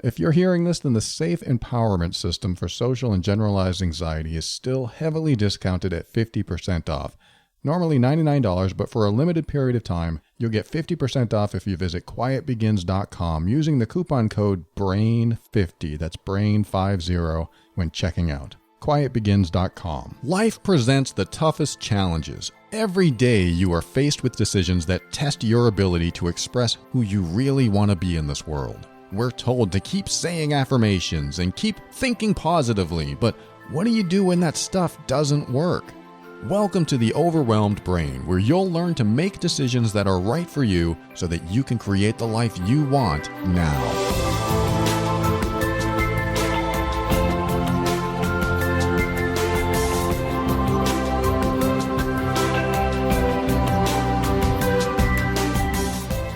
If you're hearing this, then the Safe Empowerment System for Social and Generalized Anxiety is still heavily discounted at 50% off. Normally $99, but for a limited period of time, you'll get 50% off if you visit quietbegins.com using the coupon code BRAIN50, that's BRAIN50, when checking out. quietbegins.com. Life presents the toughest challenges. Every day you are faced with decisions that test your ability to express who you really want to be in this world. We're told to keep saying affirmations and keep thinking positively, but what do you do when that stuff doesn't work? Welcome to the Overwhelmed Brain, where you'll learn to make decisions that are right for you so that you can create the life you want now.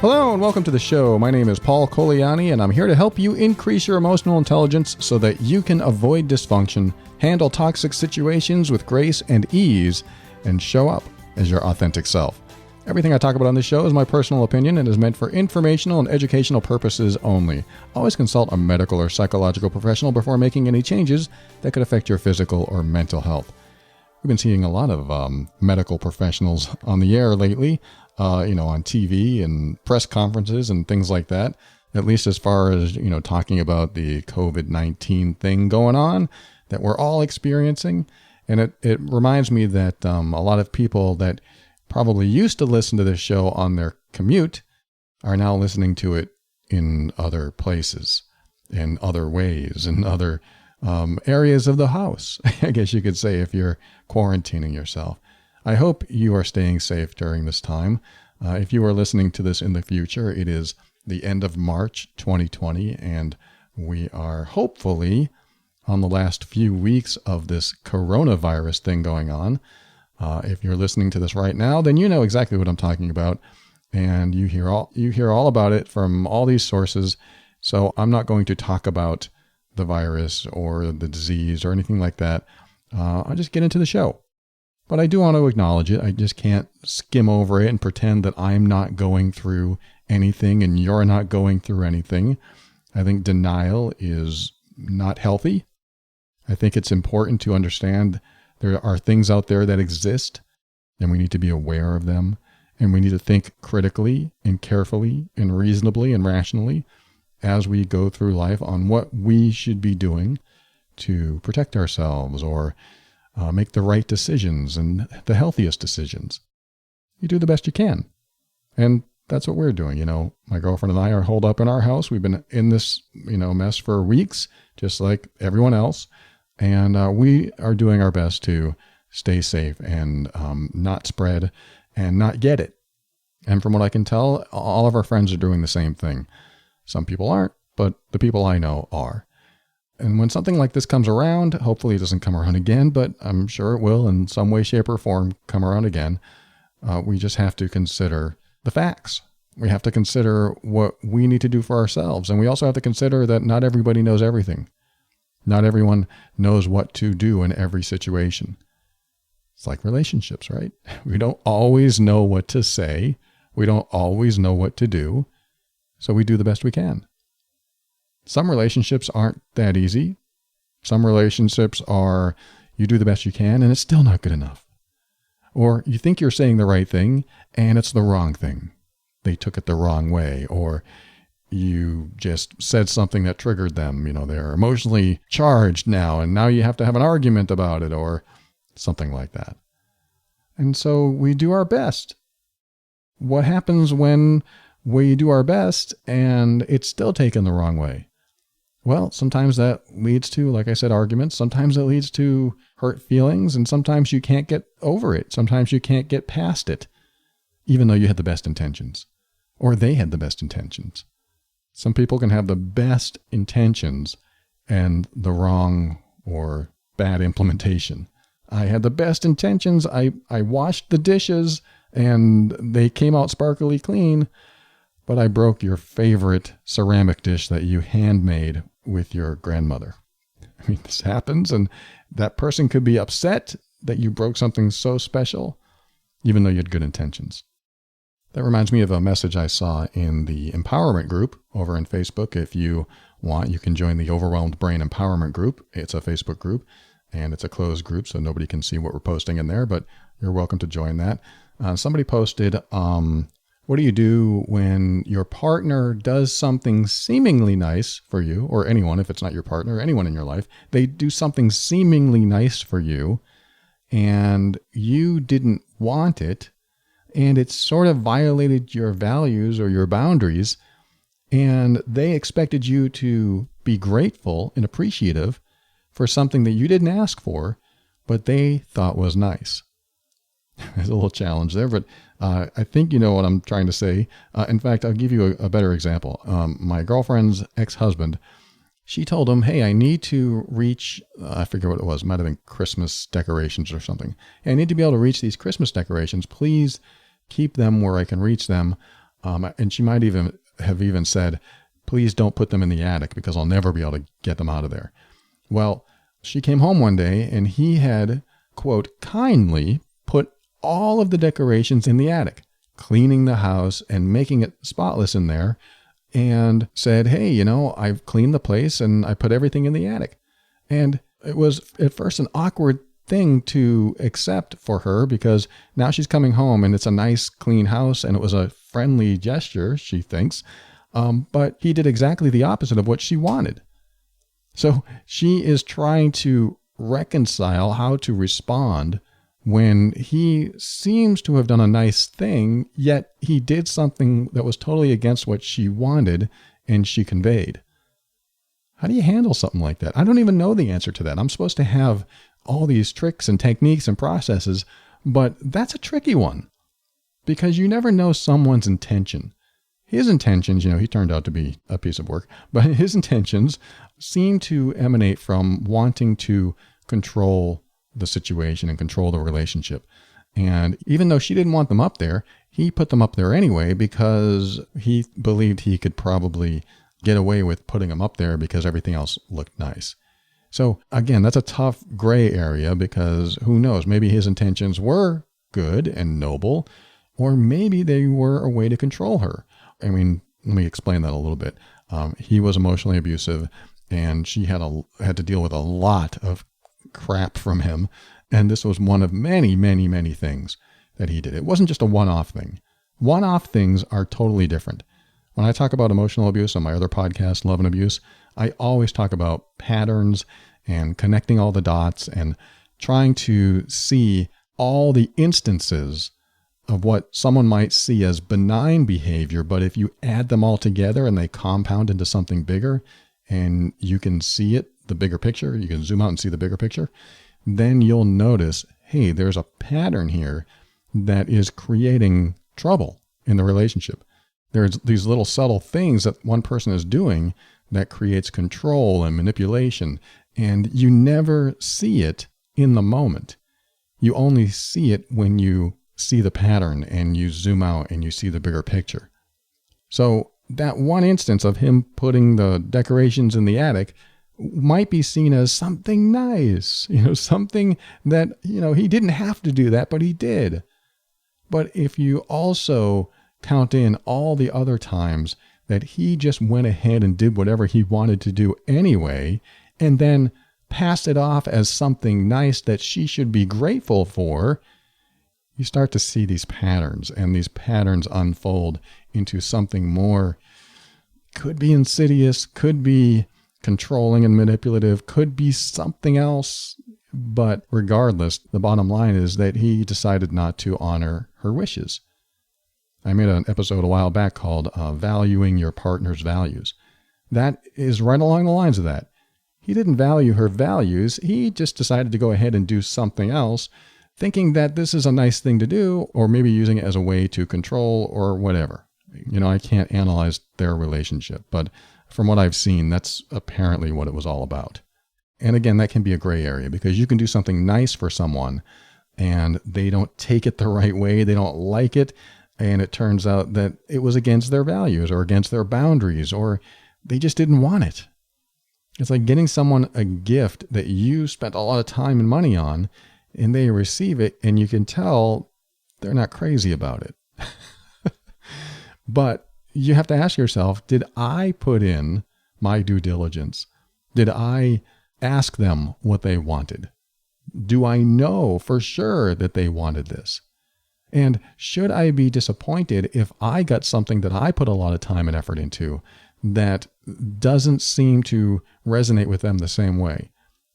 Hello and welcome to the show. My name is Paul Coliani and I'm here to help you increase your emotional intelligence so that you can avoid dysfunction, handle toxic situations with grace and ease, and show up as your authentic self. Everything I talk about on this show is my personal opinion and is meant for informational and educational purposes only. Always consult a medical or psychological professional before making any changes that could affect your physical or mental health. We've been seeing a lot of medical professionals on the air lately. On TV and press conferences and things like that, at least as far as, talking about the COVID-19 thing going on that we're all experiencing. And it reminds me that a lot of people that probably used to listen to this show on their commute are now listening to it in other places, in other ways, in other areas of the house, I guess you could say, if you're quarantining yourself. I hope you are staying safe during this time. If you are listening to this in the future, it is the end of March 2020, and we are hopefully on the last few weeks of this coronavirus thing going on. If you're listening to this right now, then you know exactly what I'm talking about, and you hear all about it from all these sources. So I'm not going to talk about the virus or the disease or anything like that. I'll just get into the show. But I do want to acknowledge it. I just can't skim over it and pretend that I'm not going through anything and you're not going through anything. I think denial is not healthy. I think it's important to understand there are things out there that exist and we need to be aware of them. And we need to think critically and carefully and reasonably and rationally as we go through life on what we should be doing to protect ourselves or make the right decisions and the healthiest decisions. You do the best you can. And that's what we're doing. My girlfriend and I are holed up in our house. We've been in this, mess for weeks, just like everyone else. And we are doing our best to stay safe and not spread and not get it. And from what I can tell, all of our friends are doing the same thing. Some people aren't, but the people I know are. And when something like this comes around, hopefully it doesn't come around again, but I'm sure it will in some way, shape, or form come around again. We just have to consider the facts. We have to consider what we need to do for ourselves. And we also have to consider that not everybody knows everything. Not everyone knows what to do in every situation. It's like relationships, right? We don't always know what to say. We don't always know what to do. So we do the best we can. Some relationships aren't that easy. Some relationships are, you do the best you can and it's still not good enough. Or you think you're saying the right thing and it's the wrong thing. They took it the wrong way. Or you just said something that triggered them. They're emotionally charged now and now you have to have an argument about it or something like that. And so we do our best. What happens when we do our best and it's still taken the wrong way? Well, sometimes that leads to, like I said, arguments. Sometimes it leads to hurt feelings, and sometimes you can't get over it. Sometimes you can't get past it, even though you had the best intentions, or they had the best intentions. Some people can have the best intentions and the wrong or bad implementation. I had the best intentions. I washed the dishes, and they came out sparkly clean, but I broke your favorite ceramic dish that you handmade with your grandmother. I mean, this happens, and that person could be upset that you broke something so special, even though you had good intentions. That reminds me of a message I saw in the empowerment group over in Facebook. If you want, you can join the Overwhelmed Brain Empowerment group. It's a Facebook group and it's a closed group, so nobody can see what we're posting in there, but you're welcome to join that. Somebody posted, what do you do when your partner does something seemingly nice for you, or anyone, if it's not your partner, anyone in your life, they do something seemingly nice for you and you didn't want it, and it sort of violated your values or your boundaries, and they expected you to be grateful and appreciative for something that you didn't ask for, but they thought was nice. There's a little challenge there, but I think you know what I'm trying to say. In fact, I'll give you a better example. My girlfriend's ex-husband, she told him, hey, I need to reach, I forget what it was, it might have been Christmas decorations or something. Hey, I need to be able to reach these Christmas decorations. Please keep them where I can reach them. And she might even have said, please don't put them in the attic because I'll never be able to get them out of there. Well, she came home one day and he had, quote, kindly put all of the decorations in the attic, cleaning the house and making it spotless in there, and said, hey, you know, I've cleaned the place and I put everything in the attic. And it was at first an awkward thing to accept for her because now she's coming home and it's a nice clean house and it was a friendly gesture, she thinks. But he did exactly the opposite of what she wanted. So she is trying to reconcile how to respond when he seems to have done a nice thing, yet he did something that was totally against what she wanted and she conveyed. How do you handle something like that? I don't even know the answer to that. I'm supposed to have all these tricks and techniques and processes, but that's a tricky one because you never know someone's intention. His intentions, you know, he turned out to be a piece of work, but his intentions seem to emanate from wanting to control the situation and control the relationship. And even though she didn't want them up there, he put them up there anyway because he believed he could probably get away with putting them up there because everything else looked nice. So again, that's a tough gray area because who knows, maybe his intentions were good and noble, or maybe they were a way to control her. I mean, let me explain that a little bit. He was emotionally abusive and she had to deal with a lot of crap from him. And this was one of many, many, many things that he did. It wasn't just a one-off thing. One-off things are totally different. When I talk about emotional abuse on my other podcast, Love and Abuse, I always talk about patterns and connecting all the dots and trying to see all the instances of what someone might see as benign behavior, but if you add them all together and they compound into something bigger and you can see it, the bigger picture, you can zoom out and see the bigger picture, then you'll notice, hey, there's a pattern here that is creating trouble in the relationship. There's these little subtle things that one person is doing that creates control and manipulation, and you never see it in the moment. You only see it when you see the pattern and you zoom out and you see the bigger picture. So that one instance of him putting the decorations in the attic might be seen as something nice, something that, he didn't have to do that, but he did. But if you also count in all the other times that he just went ahead and did whatever he wanted to do anyway, and then passed it off as something nice that she should be grateful for, you start to see these patterns, and these patterns unfold into something more, could be insidious, could be controlling and manipulative, could be something else. But regardless, the bottom line is that he decided not to honor her wishes. I made an episode a while back called Valuing Your Partner's Values. That is right along the lines of that. He didn't value her values. He just decided to go ahead and do something else, thinking that this is a nice thing to do, or maybe using it as a way to control or whatever. I can't analyze their relationship, but from what I've seen, that's apparently what it was all about. And again, that can be a gray area because you can do something nice for someone and they don't take it the right way. They don't like it. And it turns out that it was against their values or against their boundaries, or they just didn't want it. It's like getting someone a gift that you spent a lot of time and money on, and they receive it and you can tell they're not crazy about it. But you have to ask yourself, did I put in my due diligence? Did I ask them what they wanted? Do I know for sure that they wanted this? And should I be disappointed if I got something that I put a lot of time and effort into that doesn't seem to resonate with them the same way?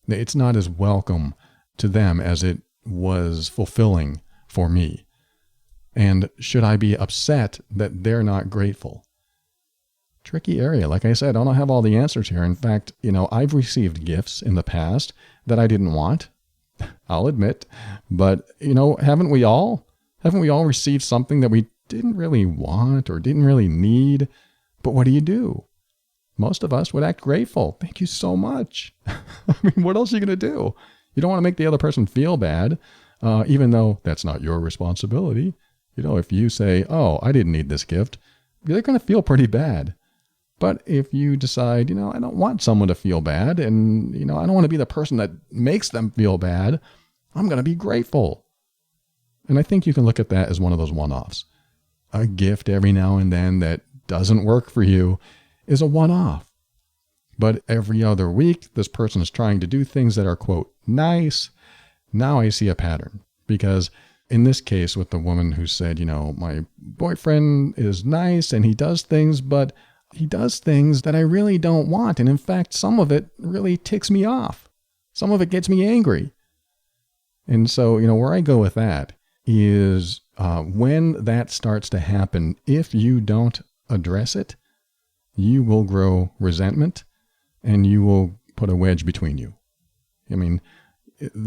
It's not as welcome to them as it was fulfilling for me. And should I be upset that they're not grateful? Tricky area. Like I said, I don't have all the answers here. In fact, I've received gifts in the past that I didn't want, I'll admit. But, haven't we all? Haven't we all received something that we didn't really want or didn't really need? But what do? Most of us would act grateful. Thank you so much. I mean, what else are you going to do? You don't want to make the other person feel bad, even though that's not your responsibility. If you say, oh, I didn't need this gift, they're going to feel pretty bad. But if you decide, I don't want someone to feel bad, and, I don't want to be the person that makes them feel bad, I'm going to be grateful. And I think you can look at that as one of those one-offs. A gift every now and then that doesn't work for you is a one-off. But every other week, this person is trying to do things that are, quote, nice. Now I see a pattern. Because in this case with the woman who said, my boyfriend is nice and he does things, but he does things that I really don't want. And in fact, some of it really ticks me off. Some of it gets me angry. And so, where I go with that is when that starts to happen, if you don't address it, you will grow resentment and you will put a wedge between you. I mean,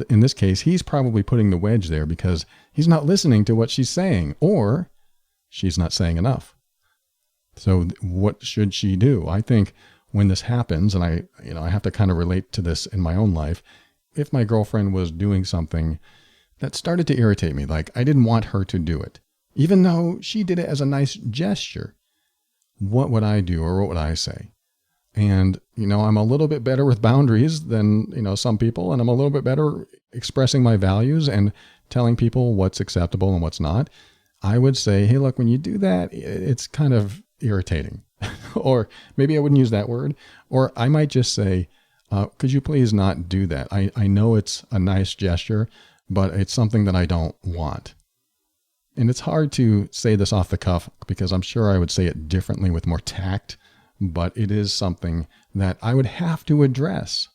in this case, he's probably putting the wedge there because he's not listening to what she's saying, or she's not saying enough. So what should she do? I think when this happens, and I have to kind of relate to this in my own life, if my girlfriend was doing something that started to irritate me, like I didn't want her to do it, even though she did it as a nice gesture, what would I do or what would I say? And, I'm a little bit better with boundaries than, some people, and I'm a little bit better expressing my values and telling people what's acceptable and what's not. I would say, hey, look, when you do that, it's kind of irritating. Or maybe I wouldn't use that word. Or I might just say, could you please not do that? I know it's a nice gesture, but it's something that I don't want. And it's hard to say this off the cuff because I'm sure I would say it differently with more tact, but it is something that I would have to address.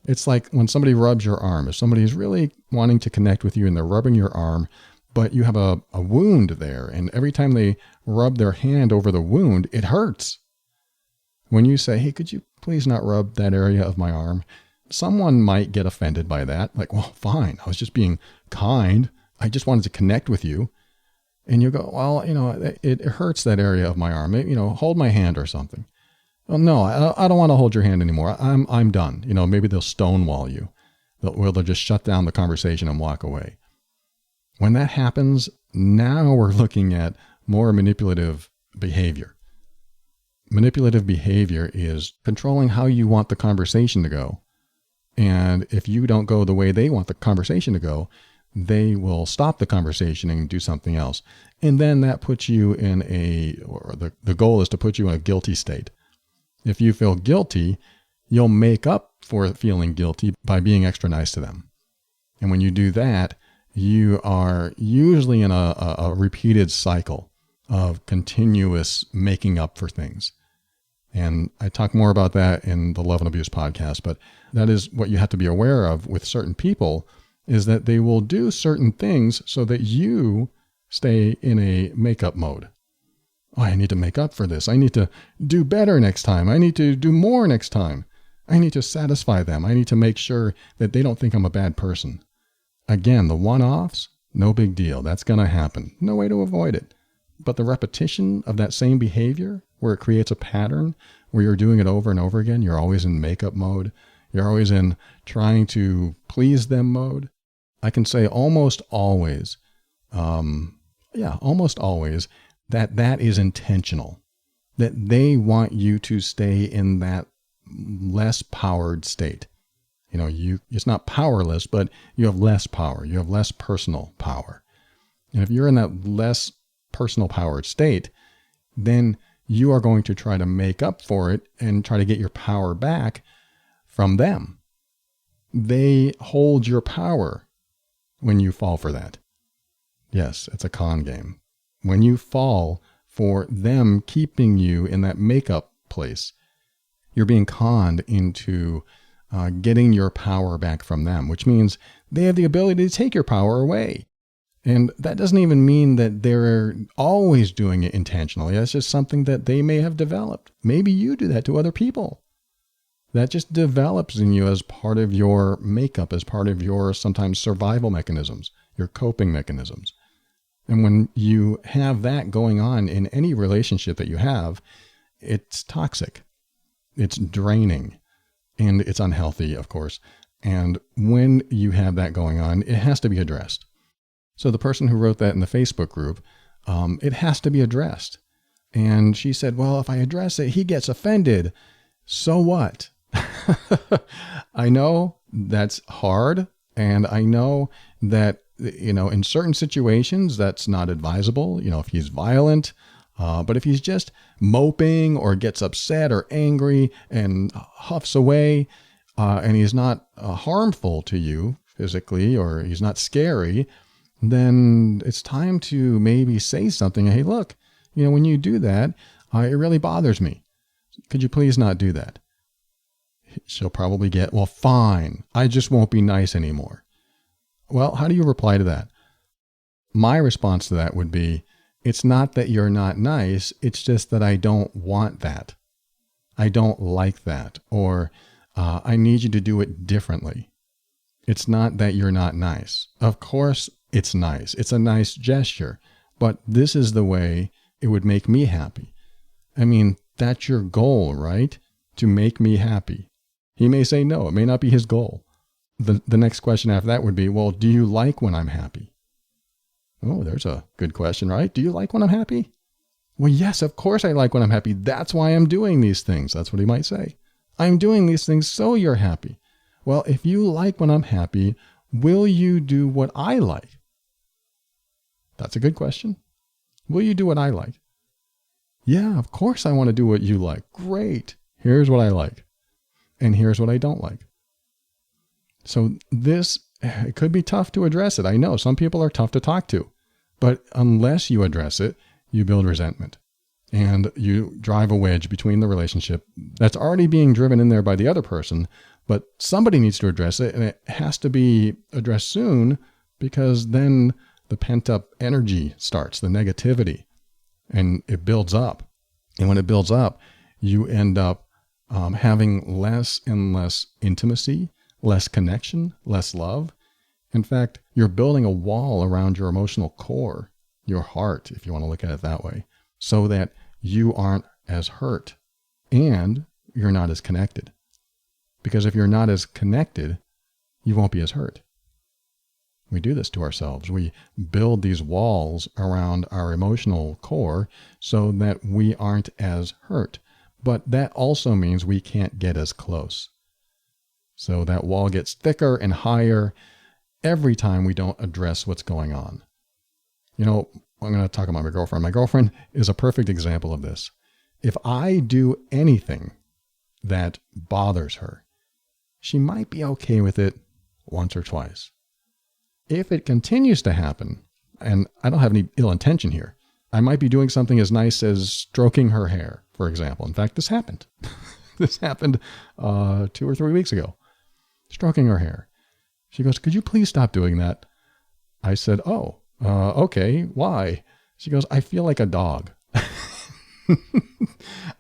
It's like when somebody rubs your arm. If somebody is really wanting to connect with you and they're rubbing your arm, but you have a wound there, and every time they rub their hand over the wound, it hurts. When you say, hey, could you please not rub that area of my arm? Someone might get offended by that. Like, well, fine. I was just being kind. I just wanted to connect with you. And you go, well, it hurts that area of my arm. Maybe, hold my hand or something. Well, no, I don't want to hold your hand anymore. I'm done. Maybe they'll stonewall you. They'll just shut down the conversation and walk away. When that happens, now we're looking at more manipulative behavior. Manipulative behavior is controlling how you want the conversation to go. And if you don't go the way they want the conversation to go, they will stop the conversation and do something else. And then that puts you in the goal is to put you in a guilty state. If you feel guilty, you'll make up for feeling guilty by being extra nice to them. And when you do that, you are usually in a repeated cycle of continuous making up for things. And I talk more about that in the Love and Abuse podcast, but that is what you have to be aware of with certain people, is that they will do certain things so that you stay in a makeup mode. Oh, I need to make up for this. I need to do better next time. I need to do more next time. I need to satisfy them. I need to make sure that they don't think I'm a bad person. Again, the one-offs, no big deal. That's going to happen. No way to avoid it. But the repetition of that same behavior, where it creates a pattern, where you're doing it over and over again, you're always in makeup mode. You're always in trying to please them mode. I can say almost always, almost always, that is intentional, that they want you to stay in that less powered state. It's not powerless, but you have less power. You have less personal power. And if you're in that less personal powered state, then you are going to try to make up for it and try to get your power back from them. They hold your power when you fall for that. Yes, it's a con game. When you fall for them keeping you in that makeup place, you're being conned into getting your power back from them, which means they have the ability to take your power away. And that doesn't even mean that they're always doing it intentionally. That's just something that they may have developed. Maybe you do that to other people. That just develops in you as part of your makeup, as part of your sometimes survival mechanisms, your coping mechanisms. And when you have that going on in any relationship that you have, it's toxic, it's draining, and it's unhealthy, of course. And when you have that going on, it has to be addressed. So the person who wrote that in the Facebook group, it has to be addressed. And she said, well, if I address it, he gets offended. So what? I know that's hard. And I know that, in certain situations, that's not advisable. If he's violent, but if he's just moping or gets upset or angry and huffs away, and he's not harmful to you physically, or he's not scary, then it's time to maybe say something. Hey, look, when you do that, it really bothers me. Could you please not do that? She'll probably get, well, fine. I just won't be nice anymore. Well, how do you reply to that? My response to that would be, it's not that you're not nice. It's just that I don't want that. I don't like that. Or I need you to do it differently. It's not that you're not nice. Of course, it's nice. It's a nice gesture. But this is the way it would make me happy. I mean, that's your goal, right? To make me happy. He may say no. It may not be his goal. The next question after that would be, well, do you like when I'm happy? Oh, there's a good question, right? Do you like when I'm happy? Well, yes, of course I like when I'm happy. That's why I'm doing these things. That's what he might say. I'm doing these things so you're happy. Well, if you like when I'm happy, will you do what I like? That's a good question. Will you do what I like? Yeah, of course I want to do what you like. Great. Here's what I like. And here's what I don't like. So it could be tough to address it. I know some people are tough to talk to, but unless you address it, you build resentment and you drive a wedge between the relationship that's already being driven in there by the other person, but somebody needs to address it, and it has to be addressed soon, because then the pent up energy starts, the negativity, and it builds up. And when it builds up, you end up having less and less intimacy, less connection, less love. In fact, you're building a wall around your emotional core, your heart, if you want to look at it that way, so that you aren't as hurt and you're not as connected. Because if you're not as connected, you won't be as hurt. We do this to ourselves. We build these walls around our emotional core so that we aren't as hurt. But that also means we can't get as close. So that wall gets thicker and higher every time we don't address what's going on. I'm going to talk about my girlfriend. My girlfriend is a perfect example of this. If I do anything that bothers her, she might be okay with it once or twice. If it continues to happen, and I don't have any ill intention here, I might be doing something as nice as stroking her hair, for example. In fact, this happened. This happened 2 or 3 weeks ago. Stroking her hair. She goes, could you please stop doing that? I said, okay, why? She goes, I feel like a dog.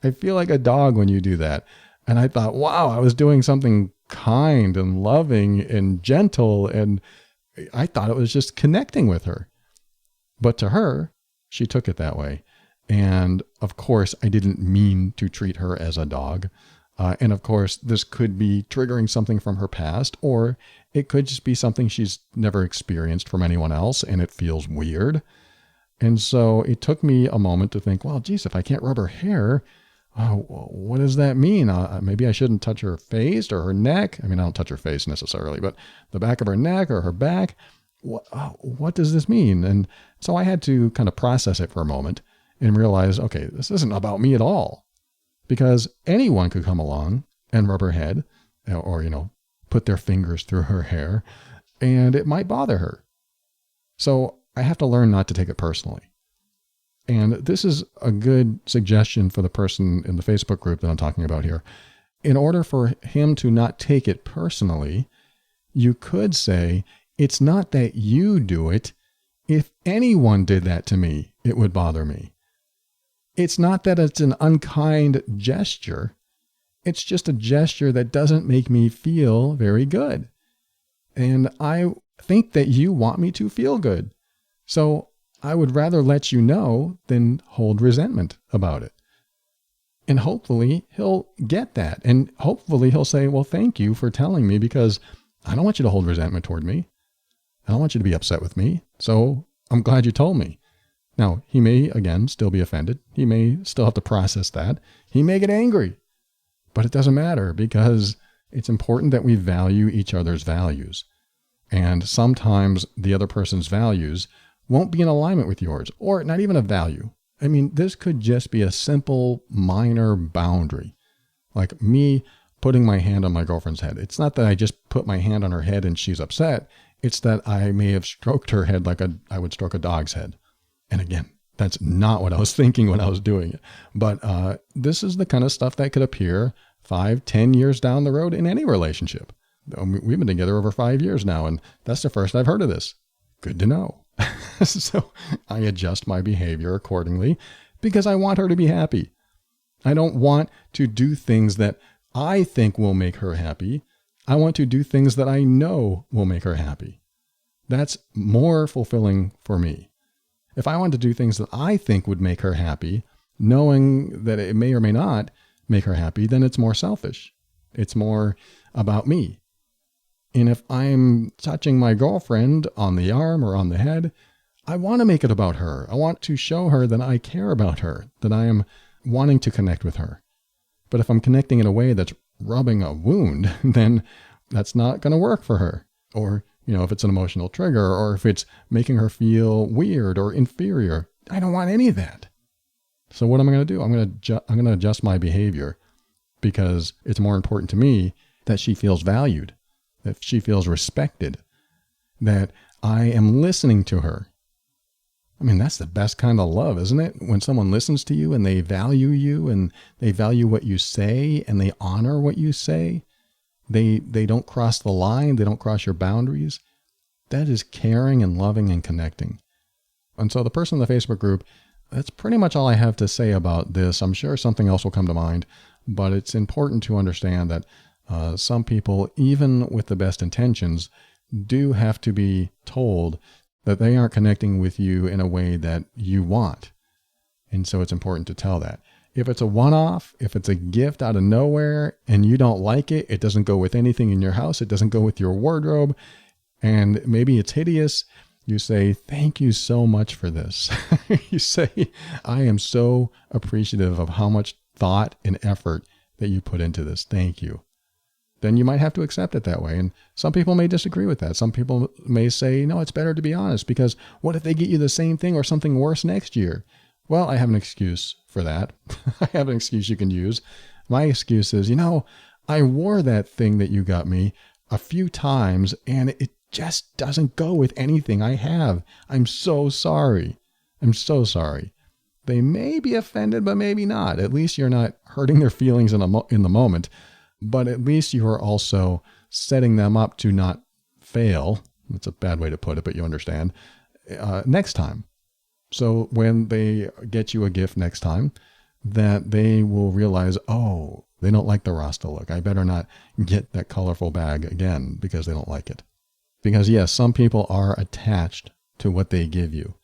I feel like a dog when you do that. And I thought, wow, I was doing something kind and loving and gentle, and I thought it was just connecting with her. But to her, she took it that way. And of course, I didn't mean to treat her as a dog. And of course, this could be triggering something from her past, or it could just be something she's never experienced from anyone else, and it feels weird. And so it took me a moment to think, well, geez, if I can't rub her hair, what does that mean? Maybe I shouldn't touch her face or her neck. I mean, I don't touch her face necessarily, but the back of her neck or her back. What does this mean? And so I had to kind of process it for a moment. and realize, okay, this isn't about me at all, because anyone could come along and rub her head or, put their fingers through her hair, and it might bother her. So I have to learn not to take it personally. And this is a good suggestion for the person in the Facebook group that I'm talking about here. In order for him to not take it personally, you could say, it's not that you do it. If anyone did that to me, it would bother me. It's not that it's an unkind gesture. It's just a gesture that doesn't make me feel very good. And I think that you want me to feel good. So I would rather let you know than hold resentment about it. And hopefully he'll get that. And hopefully he'll say, well, thank you for telling me, because I don't want you to hold resentment toward me. I don't want you to be upset with me. So I'm glad you told me. Now, he may, again, still be offended. He may still have to process that. He may get angry. But it doesn't matter, because it's important that we value each other's values. And sometimes the other person's values won't be in alignment with yours, or not even a value. I mean, this could just be a simple, minor boundary. Like me putting my hand on my girlfriend's head. It's not that I just put my hand on her head and she's upset. It's that I may have stroked her head like I would stroke a dog's head. And again, that's not what I was thinking when I was doing it. But this is the kind of stuff that could appear 5-10 years down the road in any relationship. We've been together over 5 years now, and that's the first I've heard of this. Good to know. So I adjust my behavior accordingly, because I want her to be happy. I don't want to do things that I think will make her happy. I want to do things that I know will make her happy. That's more fulfilling for me. If I want to do things that I think would make her happy, knowing that it may or may not make her happy, then it's more selfish. It's more about me. And if I'm touching my girlfriend on the arm or on the head, I want to make it about her. I want to show her that I care about her, that I am wanting to connect with her. But if I'm connecting in a way that's rubbing a wound, then that's not going to work for her. Or, if it's an emotional trigger, or if it's making her feel weird or inferior, I don't want any of that. So what am I going to do? I'm going to adjust my behavior, because it's more important to me that she feels valued, that she feels respected, that I am listening to her. I mean, that's the best kind of love, isn't it? When someone listens to you and they value you and they value what you say and they honor what you say. They don't cross the line. They don't cross your boundaries. That is caring and loving and connecting. And so the person in the Facebook group, that's pretty much all I have to say about this. I'm sure something else will come to mind, but it's important to understand that some people, even with the best intentions, do have to be told that they aren't connecting with you in a way that you want. And so it's important to tell that. If it's a one-off, if it's a gift out of nowhere and you don't like it, it doesn't go with anything in your house, it doesn't go with your wardrobe, and maybe it's hideous, you say, thank you so much for this. You say, I am so appreciative of how much thought and effort that you put into this. Thank you. Then you might have to accept it that way. And some people may disagree with that. Some people may say, no, it's better to be honest, because what if they get you the same thing or something worse next year? Well, I have an excuse for that. I have an excuse you can use. My excuse is, I wore that thing that you got me a few times and it just doesn't go with anything I have. I'm so sorry. I'm so sorry. They may be offended, but maybe not. At least you're not hurting their feelings in the moment. But at least you are also setting them up to not fail. That's a bad way to put it, but you understand. Next time. So when they get you a gift next time, that they will realize, oh, they don't like the Rasta look. I better not get that colorful bag again because they don't like it. Because yes, some people are attached to what they give you.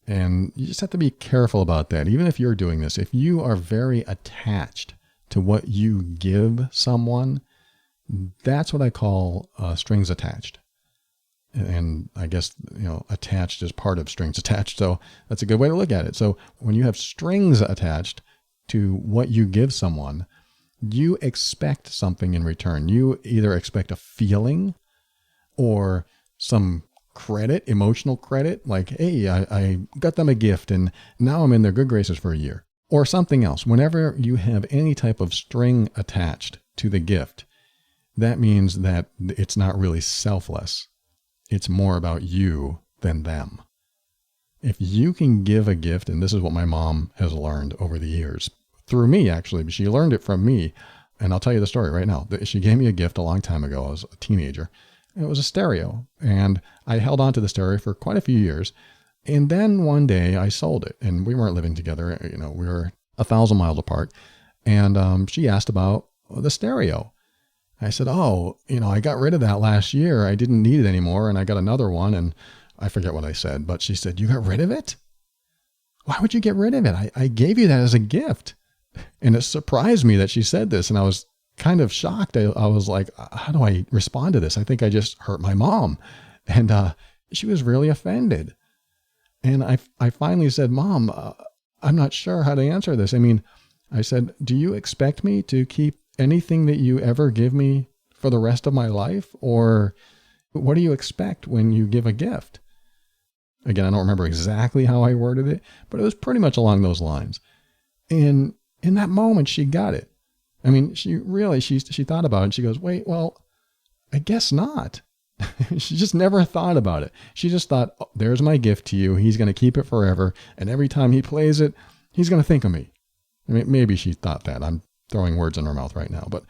And you just have to be careful about that. Even if you're doing this, if you are very attached to what you give someone, that's what I call strings attached. And I guess, attached is part of strings attached. So that's a good way to look at it. So when you have strings attached to what you give someone, you expect something in return. You either expect a feeling or some credit, emotional credit, like, hey, I got them a gift and now I'm in their good graces for a year, or something else. Whenever you have any type of string attached to the gift, that means that it's not really selfless. It's more about you than them. If you can give a gift, and this is what my mom has learned over the years, through me actually, but she learned it from me. And I'll tell you the story right now. She gave me a gift a long time ago. I was a teenager. It was a stereo. And I held on to the stereo for quite a few years. And then one day I sold it. And we weren't living together. We were 1,000 miles apart. And she asked about the stereo. I said, I got rid of that last year. I didn't need it anymore. And I got another one. And I forget what I said, but she said, you got rid of it? Why would you get rid of it? I gave you that as a gift. And it surprised me that she said this. And I was kind of shocked. I was like, how do I respond to this? I think I just hurt my mom. And she was really offended. And I finally said, Mom, I'm not sure how to answer this. I said, do you expect me to keep anything that you ever give me for the rest of my life? Or what do you expect when you give a gift? Again, I don't remember exactly how I worded it, but it was pretty much along those lines. And in that moment, she got it. She thought about it and she goes, wait, well, I guess not. She just never thought about it. She just thought, there's my gift to you. He's going to keep it forever. And every time he plays it, he's going to think of me. Maybe she thought that. I'm throwing words in her mouth right now. But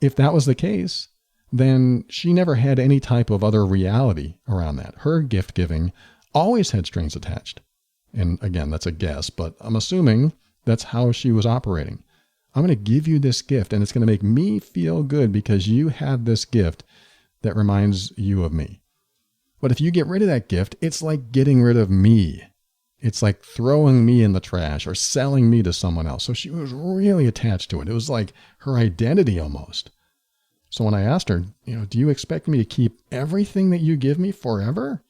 if that was the case, then she never had any type of other reality around that. Her gift giving always had strings attached. And again, that's a guess, but I'm assuming that's how she was operating. I'm going to give you this gift and it's going to make me feel good because you have this gift that reminds you of me. But if you get rid of that gift, it's like getting rid of me. It's like throwing me in the trash or selling me to someone else. So she was really attached to it. It was like her identity almost. So when I asked her, do you expect me to keep everything that you give me forever?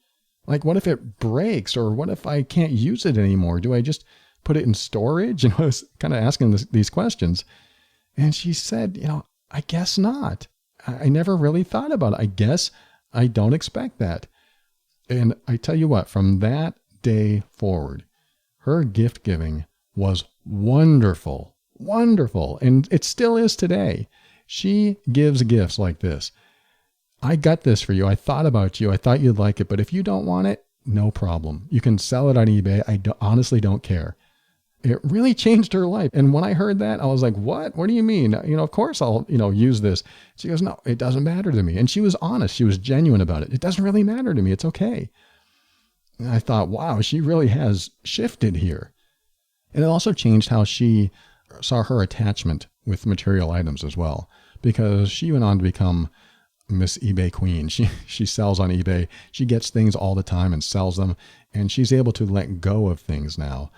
Like, what if it breaks, or what if I can't use it anymore? Do I just put it in storage? I was kind of asking these questions. And she said, I guess not. I never really thought about it. I guess I don't expect that. And I tell you what, from that day forward, her gift giving was wonderful, wonderful. And it still is today. She gives gifts like this. I got this for you. I thought about you. I thought you'd like it, but if you don't want it, no problem. You can sell it on eBay. I honestly don't care. It really changed her life. And when I heard that, I was like, what? What do you mean? Of course I'll, use this. She goes, no, it doesn't matter to me. And she was honest. She was genuine about it. It doesn't really matter to me. It's okay. And I thought, wow, she really has shifted here. And it also changed how she saw her attachment with material items as well, because she went on to become Miss eBay Queen. She sells on eBay. She gets things all the time and sells them. And she's able to let go of things now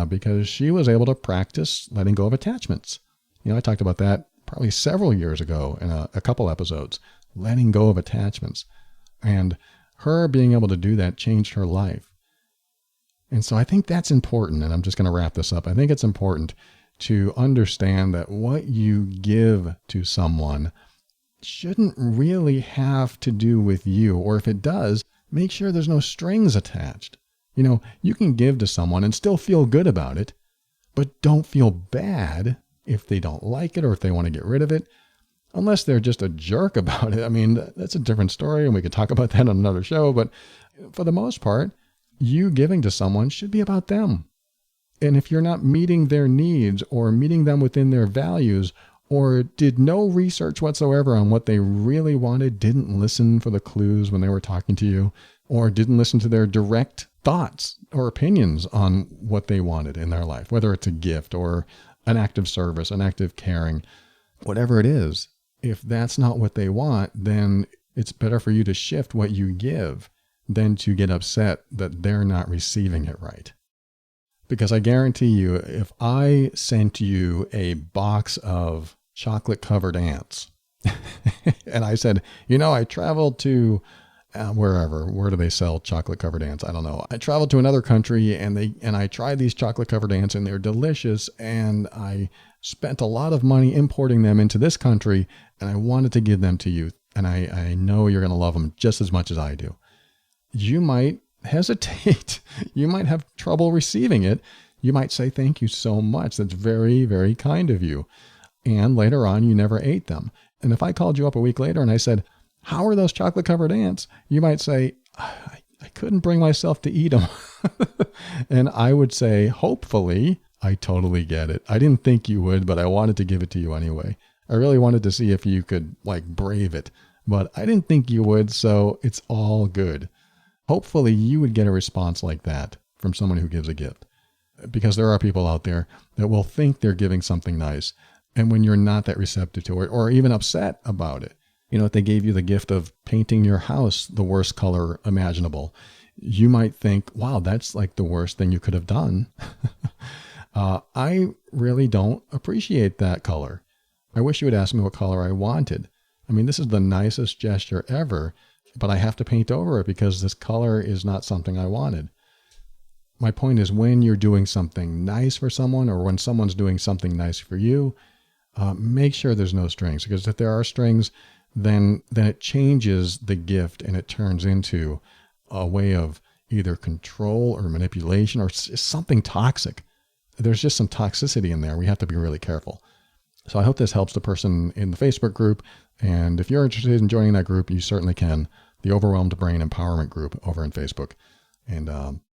because she was able to practice letting go of attachments. I talked about that probably several years ago in a couple episodes, letting go of attachments. And her being able to do that changed her life. And so I think that's important. And I'm just going to wrap this up. I think it's important to understand that what you give to someone shouldn't really have to do with you. Or if it does, make sure there's no strings attached. You can give to someone and still feel good about it, but don't feel bad if they don't like it or if they want to get rid of it, unless they're just a jerk about it. That's a different story and we could talk about that on another show. But for the most part, you giving to someone should be about them. And if you're not meeting their needs or meeting them within their values, or did no research whatsoever on what they really wanted, didn't listen for the clues when they were talking to you, or didn't listen to their direct thoughts or opinions on what they wanted in their life, whether it's a gift or an act of service, an act of caring, whatever it is, if that's not what they want, then it's better for you to shift what you give than to get upset that they're not receiving it right. Because I guarantee you, if I sent you a box of chocolate-covered ants, and I said, I traveled to where do they sell chocolate-covered ants? I don't know. I traveled to another country and I tried these chocolate-covered ants and they're delicious, and I spent a lot of money importing them into this country, and I wanted to give them to you, and I know you're going to love them just as much as I do. you might hesitate. You might have trouble receiving it. You might say, thank you so much. That's very, very kind of you. And later on, you never ate them. And if I called you up a week later and I said, how are those chocolate covered ants? You might say, I couldn't bring myself to eat them. And I would say, hopefully, I totally get it. I didn't think you would, but I wanted to give it to you anyway. I really wanted to see if you could brave it, but I didn't think you would. So it's all good. Hopefully you would get a response like that from someone who gives a gift, because there are people out there that will think they're giving something nice. And when you're not that receptive to it or even upset about it, if they gave you the gift of painting your house the worst color imaginable, you might think, wow, that's like the worst thing you could have done. I really don't appreciate that color. I wish you would ask me what color I wanted. I mean, this is the nicest gesture ever, but I have to paint over it because this color is not something I wanted. My point is, when you're doing something nice for someone or when someone's doing something nice for you, make sure there's no strings, because if there are strings, then it changes the gift and it turns into a way of either control or manipulation or something toxic. There's just some toxicity in there. We have to be really careful. So I hope this helps the person in the Facebook group. And if you're interested in joining that group, you certainly can. The Overwhelmed Brain Empowerment Group over on Facebook. And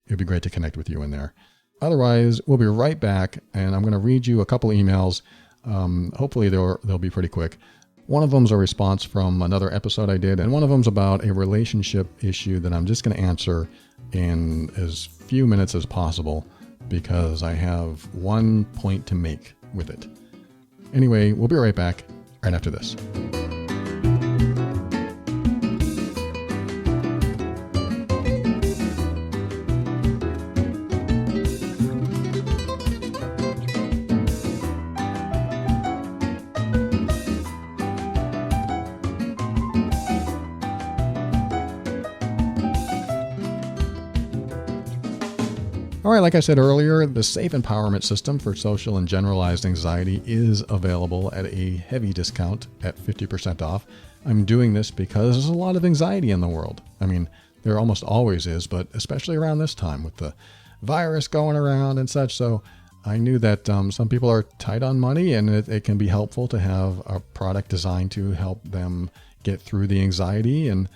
it'd be great to connect with you in there. Otherwise, we'll be right back. And I'm going to read you a couple emails. Hopefully they'll be pretty quick. One of them's a response from another episode I did, and one of them's about a relationship issue that I'm just going to answer in as few minutes as possible because I have one point to make with it. Anyway, we'll be right back right after this. All right, like I said earlier, the Safe Empowerment System for Social and Generalized Anxiety is available at a heavy discount at 50% off. I'm doing this because there's a lot of anxiety in the world. I mean, there almost always is, but especially around this time with the virus going around and such. So I knew that some people are tight on money, and it can be helpful to have a product designed to help them get through the anxiety. And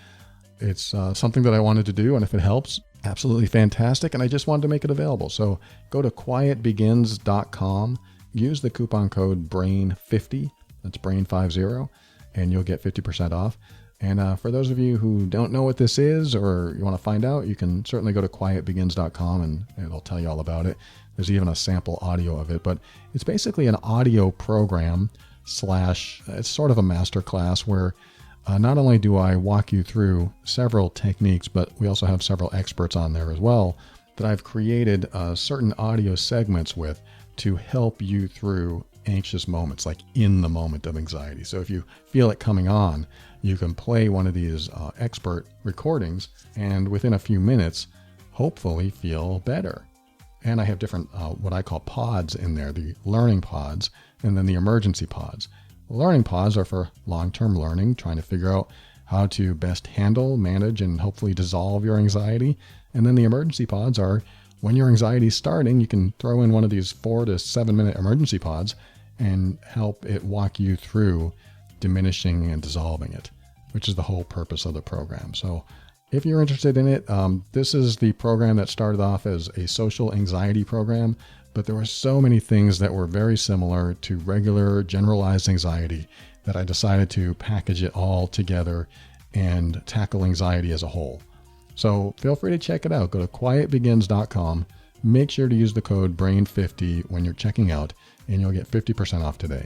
it's something that I wanted to do, and if it helps, absolutely fantastic. And I just wanted to make it available. So go to quietbegins.com, use the coupon code BRAIN50, that's BRAIN50, and you'll get 50% off. And for those of you who don't know what this is or you want to find out, you can certainly go to quietbegins.com and it'll tell you all about it. There's even a sample audio of it, but it's basically an audio program / it's sort of a master class where not only do I walk you through several techniques, but we also have several experts on there as well that I've created certain audio segments with to help you through anxious moments, like in the moment of anxiety. So if you feel it coming on, you can play one of these expert recordings and within a few minutes, hopefully feel better. And I have different, what I call pods in there, the learning pods and then the emergency pods. Learning pods are for long-term learning, trying to figure out how to best handle, manage, and hopefully dissolve your anxiety. And then the emergency pods are when your anxiety is starting, you can throw in one of these 4 to 7 minute emergency pods and help it walk you through diminishing and dissolving it, which is the whole purpose of the program. So if you're interested in it, this is the program that started off as a social anxiety program, but there were so many things that were very similar to regular generalized anxiety that I decided to package it all together and tackle anxiety as a whole. So feel free to check it out. Go to quietbegins.com. Make sure to use the code BRAIN50 when you're checking out, and you'll get 50% off today.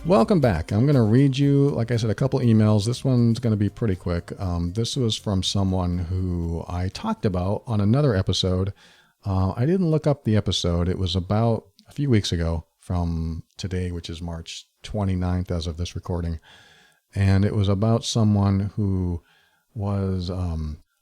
Welcome back. I'm going to read you, like I said, a couple emails. This one's going to be pretty quick. This was from someone who I talked about on another episode. I didn't look up the episode. It was about a few weeks ago from today, which is March 29th as of this recording. And it was about someone who was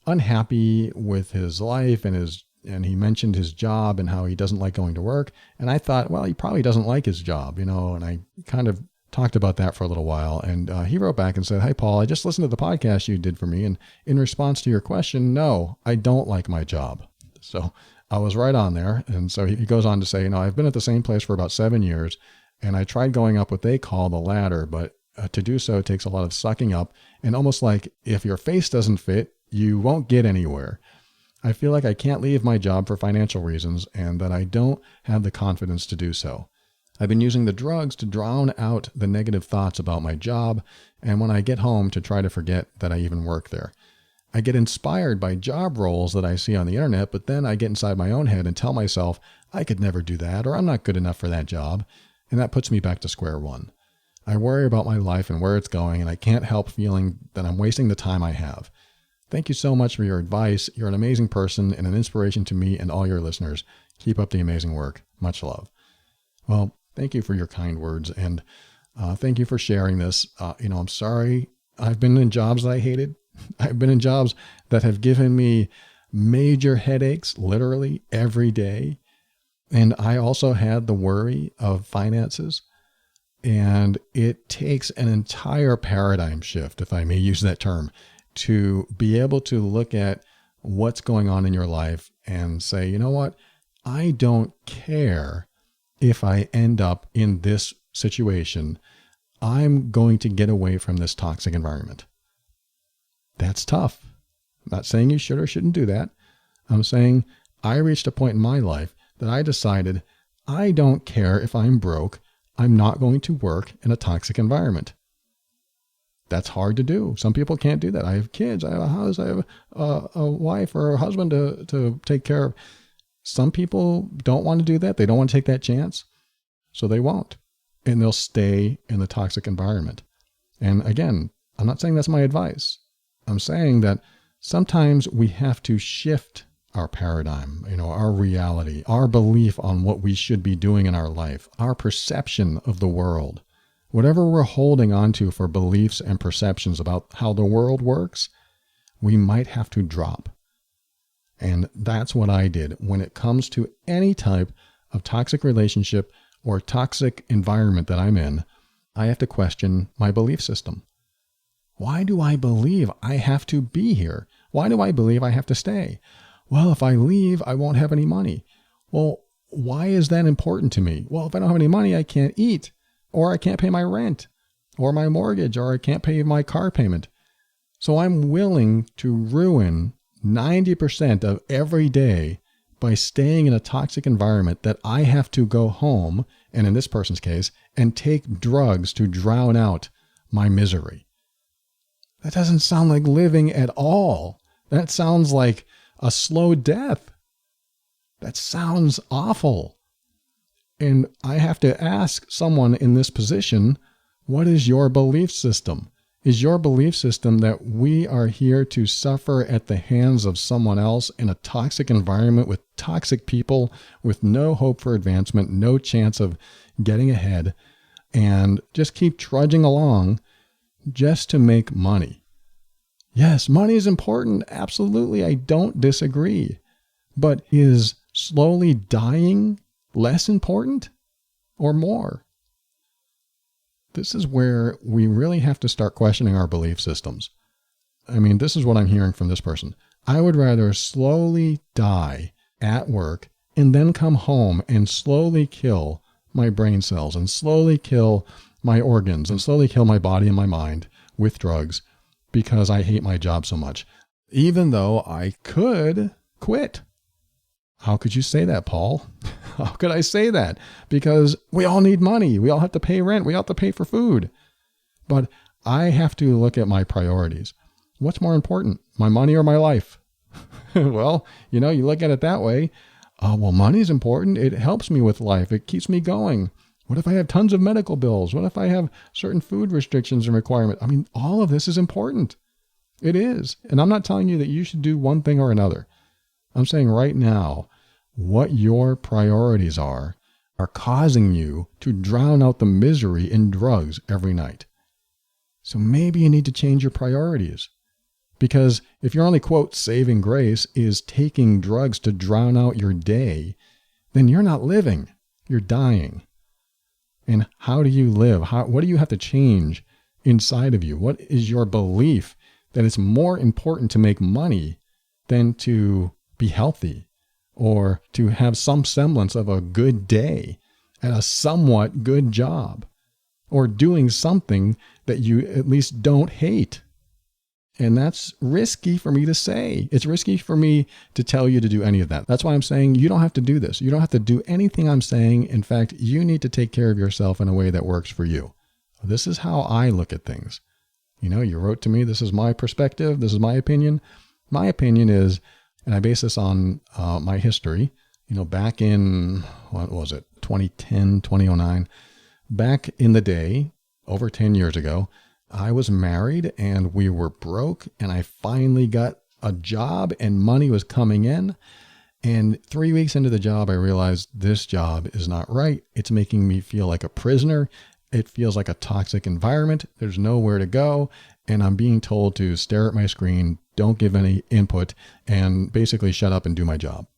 unhappy with his life and his and he mentioned his job and how he doesn't like going to work. And I thought, well, he probably doesn't like his job, and I kind of talked about that for a little while. And he wrote back and said, "Hey, Paul, I just listened to the podcast you did for me. And in response to your question, no, I don't like my job." So I was right on there. And so he goes on to say, I've been at the same place for about 7 years, and I tried going up what they call the ladder, but to do so takes a lot of sucking up, and almost like if your face doesn't fit, you won't get anywhere. I feel like I can't leave my job for financial reasons, and that I don't have the confidence to do so. I've been using the drugs to drown out the negative thoughts about my job, and when I get home to try to forget that I even work there. I get inspired by job roles that I see on the internet, but then I get inside my own head and tell myself I could never do that, or I'm not good enough for that job, and that puts me back to square one. I worry about my life and where it's going, and I can't help feeling that I'm wasting the time I have. Thank you so much for your advice. You're an amazing person and an inspiration to me and all your listeners. Keep up the amazing work. Much love. Well, thank you for your kind words, and thank you for sharing this. I'm sorry. I've been in jobs that I hated. I've been in jobs that have given me major headaches, literally every day. And I also had the worry of finances. And it takes an entire paradigm shift, if I may use that term, to be able to look at what's going on in your life and say, you know what? I don't care if I end up in this situation. I'm going to get away from this toxic environment. That's tough. I'm not saying you should or shouldn't do that. I'm saying I reached a point in my life that I decided I don't care if I'm broke. I'm not going to work in a toxic environment. That's hard to do. Some people can't do that. I have kids. I have a house. I have a wife or a husband to take care of. Some people don't want to do that. They don't want to take that chance. So they won't. And they'll stay in the toxic environment. And again, I'm not saying that's my advice. I'm saying that sometimes we have to shift our paradigm, our reality, our belief on what we should be doing in our life, our perception of the world. Whatever we're holding on to for beliefs and perceptions about how the world works, we might have to drop. And that's what I did when it comes to any type of toxic relationship or toxic environment that I'm in. I have to question my belief system. Why do I believe I have to be here? Why do I believe I have to stay? Well, if I leave, I won't have any money. Well, why is that important to me? Well, if I don't have any money, I can't eat, or I can't pay my rent, or my mortgage, or I can't pay my car payment. So I'm willing to ruin 90% of every day by staying in a toxic environment that I have to go home, and in this person's case, and take drugs to drown out my misery. That doesn't sound like living at all. That sounds like a slow death. That sounds awful. And I have to ask someone in this position, what is your belief system? Is your belief system that we are here to suffer at the hands of someone else in a toxic environment with toxic people, with no hope for advancement, no chance of getting ahead, and just keep trudging along just to make money? Yes, money is important. Absolutely, I don't disagree. But is slowly dying less important or more? This is where we really have to start questioning our belief systems. I mean, this is what I'm hearing from this person. I would rather slowly die at work and then come home and slowly kill my brain cells and slowly kill my organs and slowly kill my body and my mind with drugs because I hate my job so much, even though I could quit. How could you say that, Paul? How could I say that? Because we all need money. We all have to pay rent. We all have to pay for food. But I have to look at my priorities. What's more important, my money or my life? Well, you look at it that way. Well, money is important. It helps me with life. It keeps me going. What if I have tons of medical bills? What if I have certain food restrictions and requirements? I mean, all of this is important. It is. And I'm not telling you that you should do one thing or another. I'm saying right now, what your priorities are causing you to drown out the misery in drugs every night. So maybe you need to change your priorities. Because if your only, quote, saving grace is taking drugs to drown out your day, then you're not living, you're dying. And how do you live? What do you have to change inside of you? What is your belief that it's more important to make money than to be healthy or to have some semblance of a good day at a somewhat good job or doing something that you at least don't hate? And that's risky for me to say. It's risky for me to tell you to do any of that. That's why I'm saying you don't have to do this. You don't have to do anything I'm saying. In fact, you need to take care of yourself in a way that works for you. This is how I look at things. You wrote to me, this is my perspective. This is my opinion. My opinion is, and I base this on my history, back in, 2010, 2009, back in the day, over 10 years ago, I was married and we were broke, and I finally got a job and money was coming in. And 3 weeks into the job, I realized this job is not right. It's making me feel like a prisoner. It feels like a toxic environment. There's nowhere to go. And I'm being told to stare at my screen, don't give any input, and basically shut up and do my job.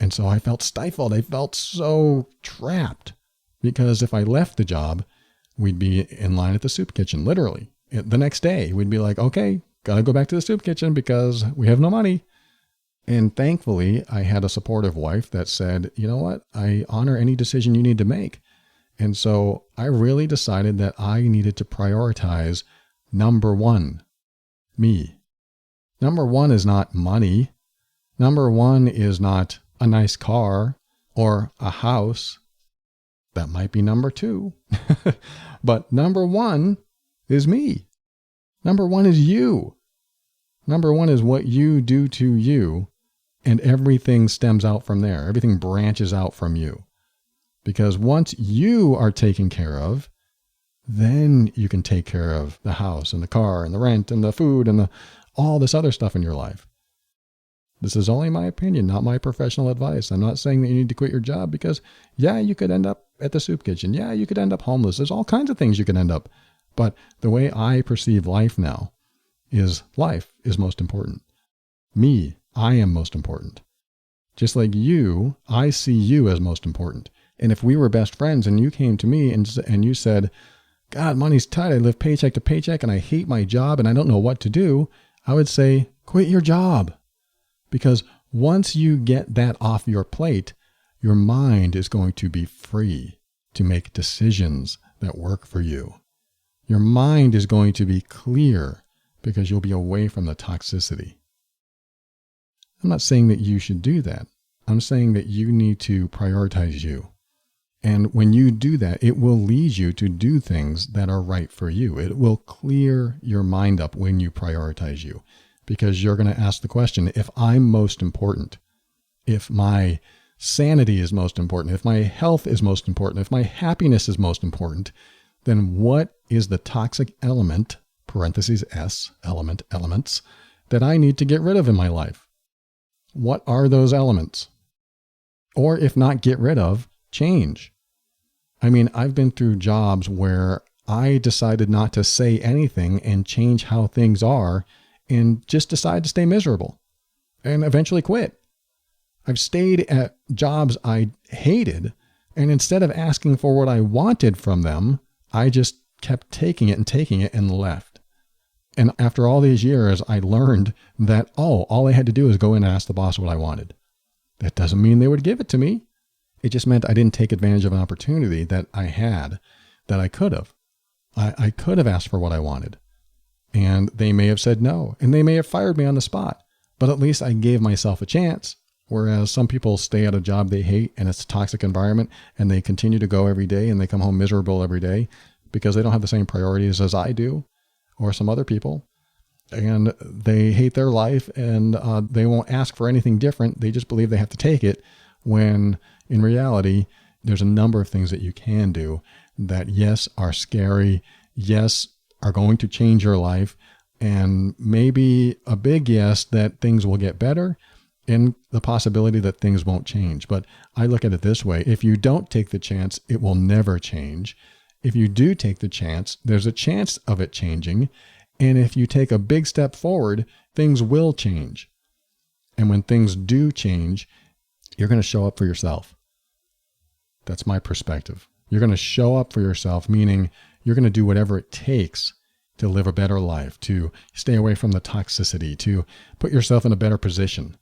And so I felt stifled. I felt so trapped, because if I left the job, we'd be in line at the soup kitchen, literally. The next day, we'd be like, okay, got to go back to the soup kitchen because we have no money. And thankfully, I had a supportive wife that said, you know what? I honor any decision you need to make. And so I really decided that I needed to prioritize number one, me. Number one is not money. Number one is not a nice car or a house. That might be number two. But number one is me. Number one is you. Number one is what you do to you, and everything stems out from there. Everything branches out from you. Because once you are taken care of, then you can take care of the house and the car and the rent and the food and all this other stuff in your life. This is only my opinion, not my professional advice. I'm not saying that you need to quit your job because, yeah, you could end up at the soup kitchen. Yeah, you could end up homeless. There's all kinds of things you could end up. But the way I perceive life now is life is most important. Me, I am most important. Just like you, I see you as most important. And if we were best friends and you came to me and you said, God, money's tight. I live paycheck to paycheck and I hate my job and I don't know what to do, I would say, quit your job. Because once you get that off your plate, your mind is going to be free to make decisions that work for you. Your mind is going to be clear because you'll be away from the toxicity. I'm not saying that you should do that. I'm saying that you need to prioritize you. And when you do that, it will lead you to do things that are right for you. It will clear your mind up when you prioritize you. Because you're going to ask the question, if I'm most important, if my sanity is most important, if my health is most important, if my happiness is most important, then what is the toxic element, parentheses S, elements, that I need to get rid of in my life? What are those elements? Or if not get rid of, change. I mean, I've been through jobs where I decided not to say anything and change how things are and just decide to stay miserable and eventually quit. I've stayed at jobs I hated, and instead of asking for what I wanted from them, I just kept taking it and left. And after all these years, I learned that, all I had to do was go in and ask the boss what I wanted. That doesn't mean they would give it to me. It just meant I didn't take advantage of an opportunity that I had that I could have. I could have asked for what I wanted. And they may have said no, and they may have fired me on the spot, but at least I gave myself a chance. Whereas some people stay at a job they hate and it's a toxic environment and they continue to go every day and they come home miserable every day because they don't have the same priorities as I do or some other people. And they hate their life and they won't ask for anything different. They just believe they have to take it when in reality, there's a number of things that you can do that, yes, are scary, yes, are going to change your life, and maybe a big yes that things will get better and the possibility that things won't change. But I look at it this way. If you don't take the chance, it will never change. If you do take the chance, there's a chance of it changing. And if you take a big step forward, things will change. And when things do change, you're going to show up for yourself. That's my perspective. You're going to show up for yourself, meaning you're going to do whatever it takes to live a better life, to stay away from the toxicity, to put yourself in a better position.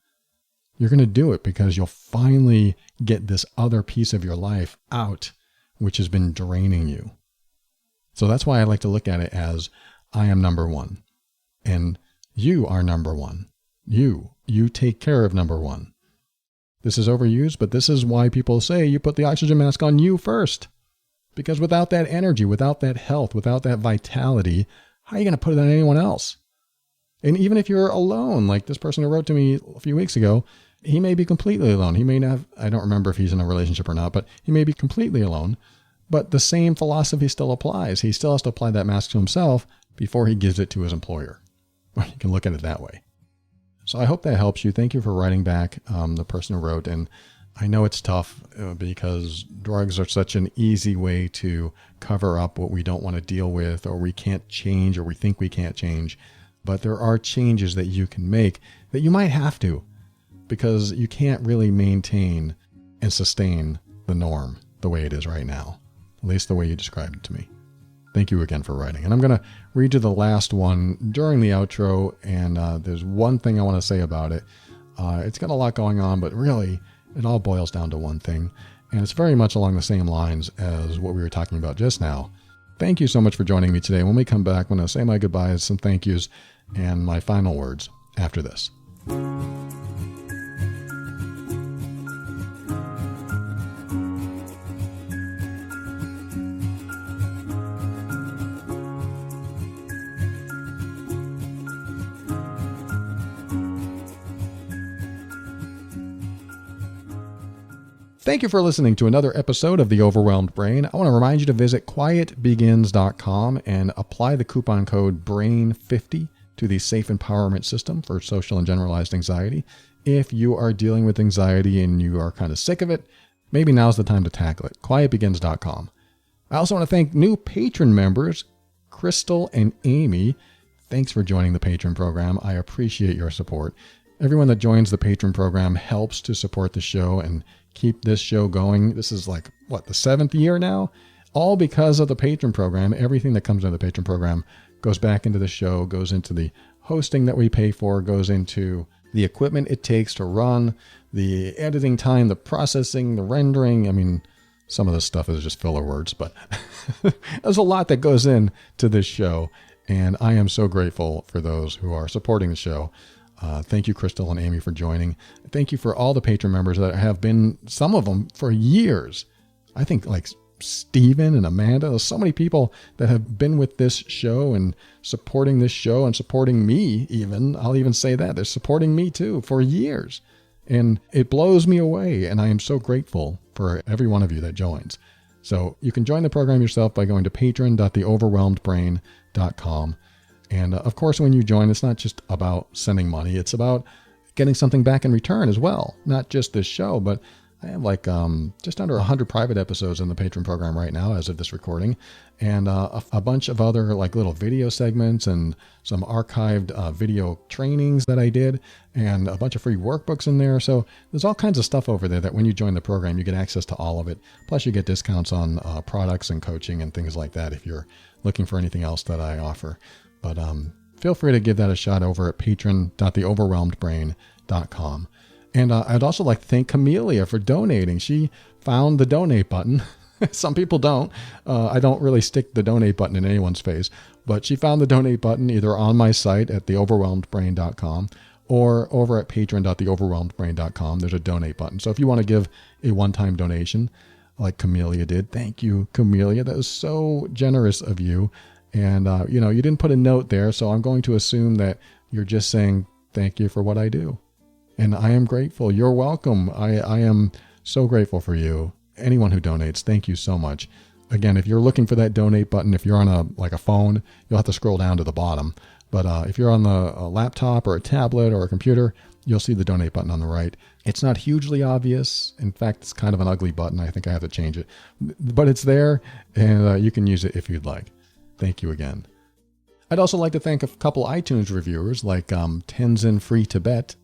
You're going to do it because you'll finally get this other piece of your life out, which has been draining you. So that's why I like to look at it as I am number one and you are number one. You take care of number one. This is overused, but this is why people say you put the oxygen mask on you first. Because without that energy, without that health, without that vitality, how are you going to put it on anyone else? And even if you're alone, like this person who wrote to me a few weeks ago, he may be completely alone. He may not, I don't remember if he's in a relationship or not, but he may be completely alone. But the same philosophy still applies. He still has to apply that mask to himself before he gives it to his employer. Or you can look at it that way. So I hope that helps you. Thank you for writing back, the person who wrote. And I know it's tough because drugs are such an easy way to cover up what we don't want to deal with, or we can't change, or we think we can't change. But there are changes that you can make that you might have to, because you can't really maintain and sustain the norm the way it is right now, at least the way you described it to me. Thank you again for writing. And I'm going to read you the last one during the outro, and there's one thing I want to say about it. It's got a lot going on, but really it all boils down to one thing, and it's very much along the same lines as what we were talking about just now. Thank you so much for joining me today. When we come back, I'm going to say my goodbyes, some thank yous, and my final words after this. Thank you for listening to another episode of The Overwhelmed Brain. I want to remind you to visit quietbegins.com and apply the coupon code BRAIN50 to the Safe Empowerment System for social and generalized anxiety. If you are dealing with anxiety and you are kind of sick of it, maybe now's the time to tackle it. quietbegins.com. I also want to thank new patron members, Crystal and Amy. Thanks for joining the patron program. I appreciate your support. Everyone that joins the patron program helps to support the show and keep this show going. This is like, the 7th year now? All because of the patron program. Everything that comes into the patron program goes back into the show, goes into the hosting that we pay for, goes into the equipment it takes to run, the editing time, the processing, the rendering. I mean, some of this stuff is just filler words, but there's a lot that goes into this show. And I am so grateful for those who are supporting the show. Thank you, Crystal and Amy, for joining. Thank you for all the patron members that have been, some of them, for years. I think like Steven and Amanda. There's so many people that have been with this show and supporting this show and supporting me even. I'll even say that. They're supporting me too for years. And it blows me away. And I am so grateful for every one of you that joins. So you can join the program yourself by going to patron.theoverwhelmedbrain.com. And of course, when you join, it's not just about sending money. It's about getting something back in return as well. Not just this show, but I have like just under 100 private episodes in the Patreon program right now as of this recording. And a bunch of other like little video segments and some archived video trainings that I did and a bunch of free workbooks in there. So there's all kinds of stuff over there that when you join the program, you get access to all of it. Plus you get discounts on products and coaching and things like that if you're looking for anything else that I offer. But feel free to give that a shot over at patron.theoverwhelmedbrain.com. And I'd also like to thank Camellia for donating. She found the donate button. Some people don't. I don't really stick the donate button in anyone's face. But she found the donate button either on my site at theoverwhelmedbrain.com or over at patron.theoverwhelmedbrain.com. There's a donate button. So if you want to give a one-time donation like Camellia did, thank you, Camellia. That was so generous of you. And, you didn't put a note there, so I'm going to assume that you're just saying thank you for what I do. And I am grateful. You're welcome. I am so grateful for you. Anyone who donates, thank you so much. Again, if you're looking for that donate button, if you're on a phone, you'll have to scroll down to the bottom. But if you're on a laptop or a tablet or a computer, you'll see the donate button on the right. It's not hugely obvious. In fact, it's kind of an ugly button. I think I have to change it. But it's there, and you can use it if you'd like. Thank you again. I'd also like to thank a couple iTunes reviewers like Tenzin Free Tibet,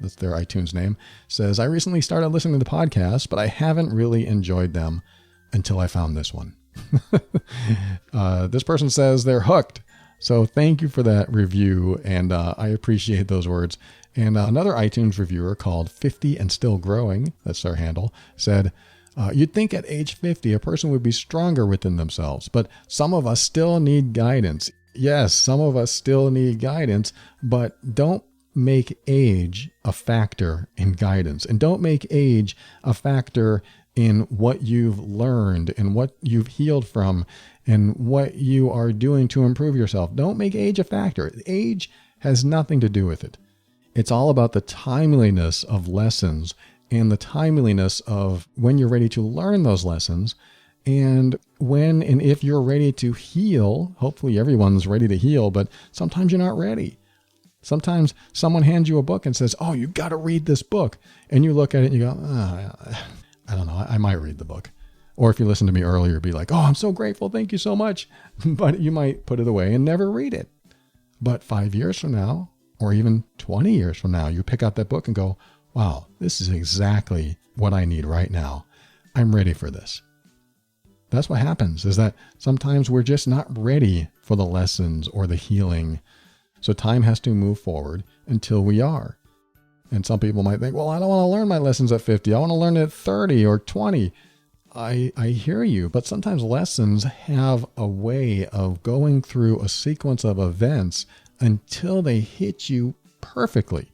that's their iTunes name, says, I recently started listening to the podcast, but I haven't really enjoyed them until I found this one. This person says they're hooked. So thank you for that review, and I appreciate those words. And another iTunes reviewer called 50 and Still Growing, that's their handle, said, you'd think at age 50 a person would be stronger within themselves, but some of us still need guidance. Yes, some of us still need guidance, but don't make age a factor in guidance, and don't make age a factor in what you've learned and what you've healed from and what you are doing to improve yourself. Don't make age a factor. Age has nothing to do with it. It's all about the timeliness of lessons and the timeliness of when you're ready to learn those lessons, and when and if you're ready to heal. Hopefully everyone's ready to heal, but sometimes you're not ready. Sometimes someone hands you a book and says, oh, you got to read this book. And you look at it and you go, I don't know, I might read the book. Or if you listen to me earlier, be like, oh, I'm so grateful. Thank you so much. But you might put it away and never read it. But 5 years from now, or even 20 years from now, you pick up that book and go, wow, this is exactly what I need right now. I'm ready for this. That's what happens, is that sometimes we're just not ready for the lessons or the healing. So time has to move forward until we are. And some people might think, well, I don't want to learn my lessons at 50. I want to learn it at 30 or 20. I hear you, but sometimes lessons have a way of going through a sequence of events until they hit you perfectly.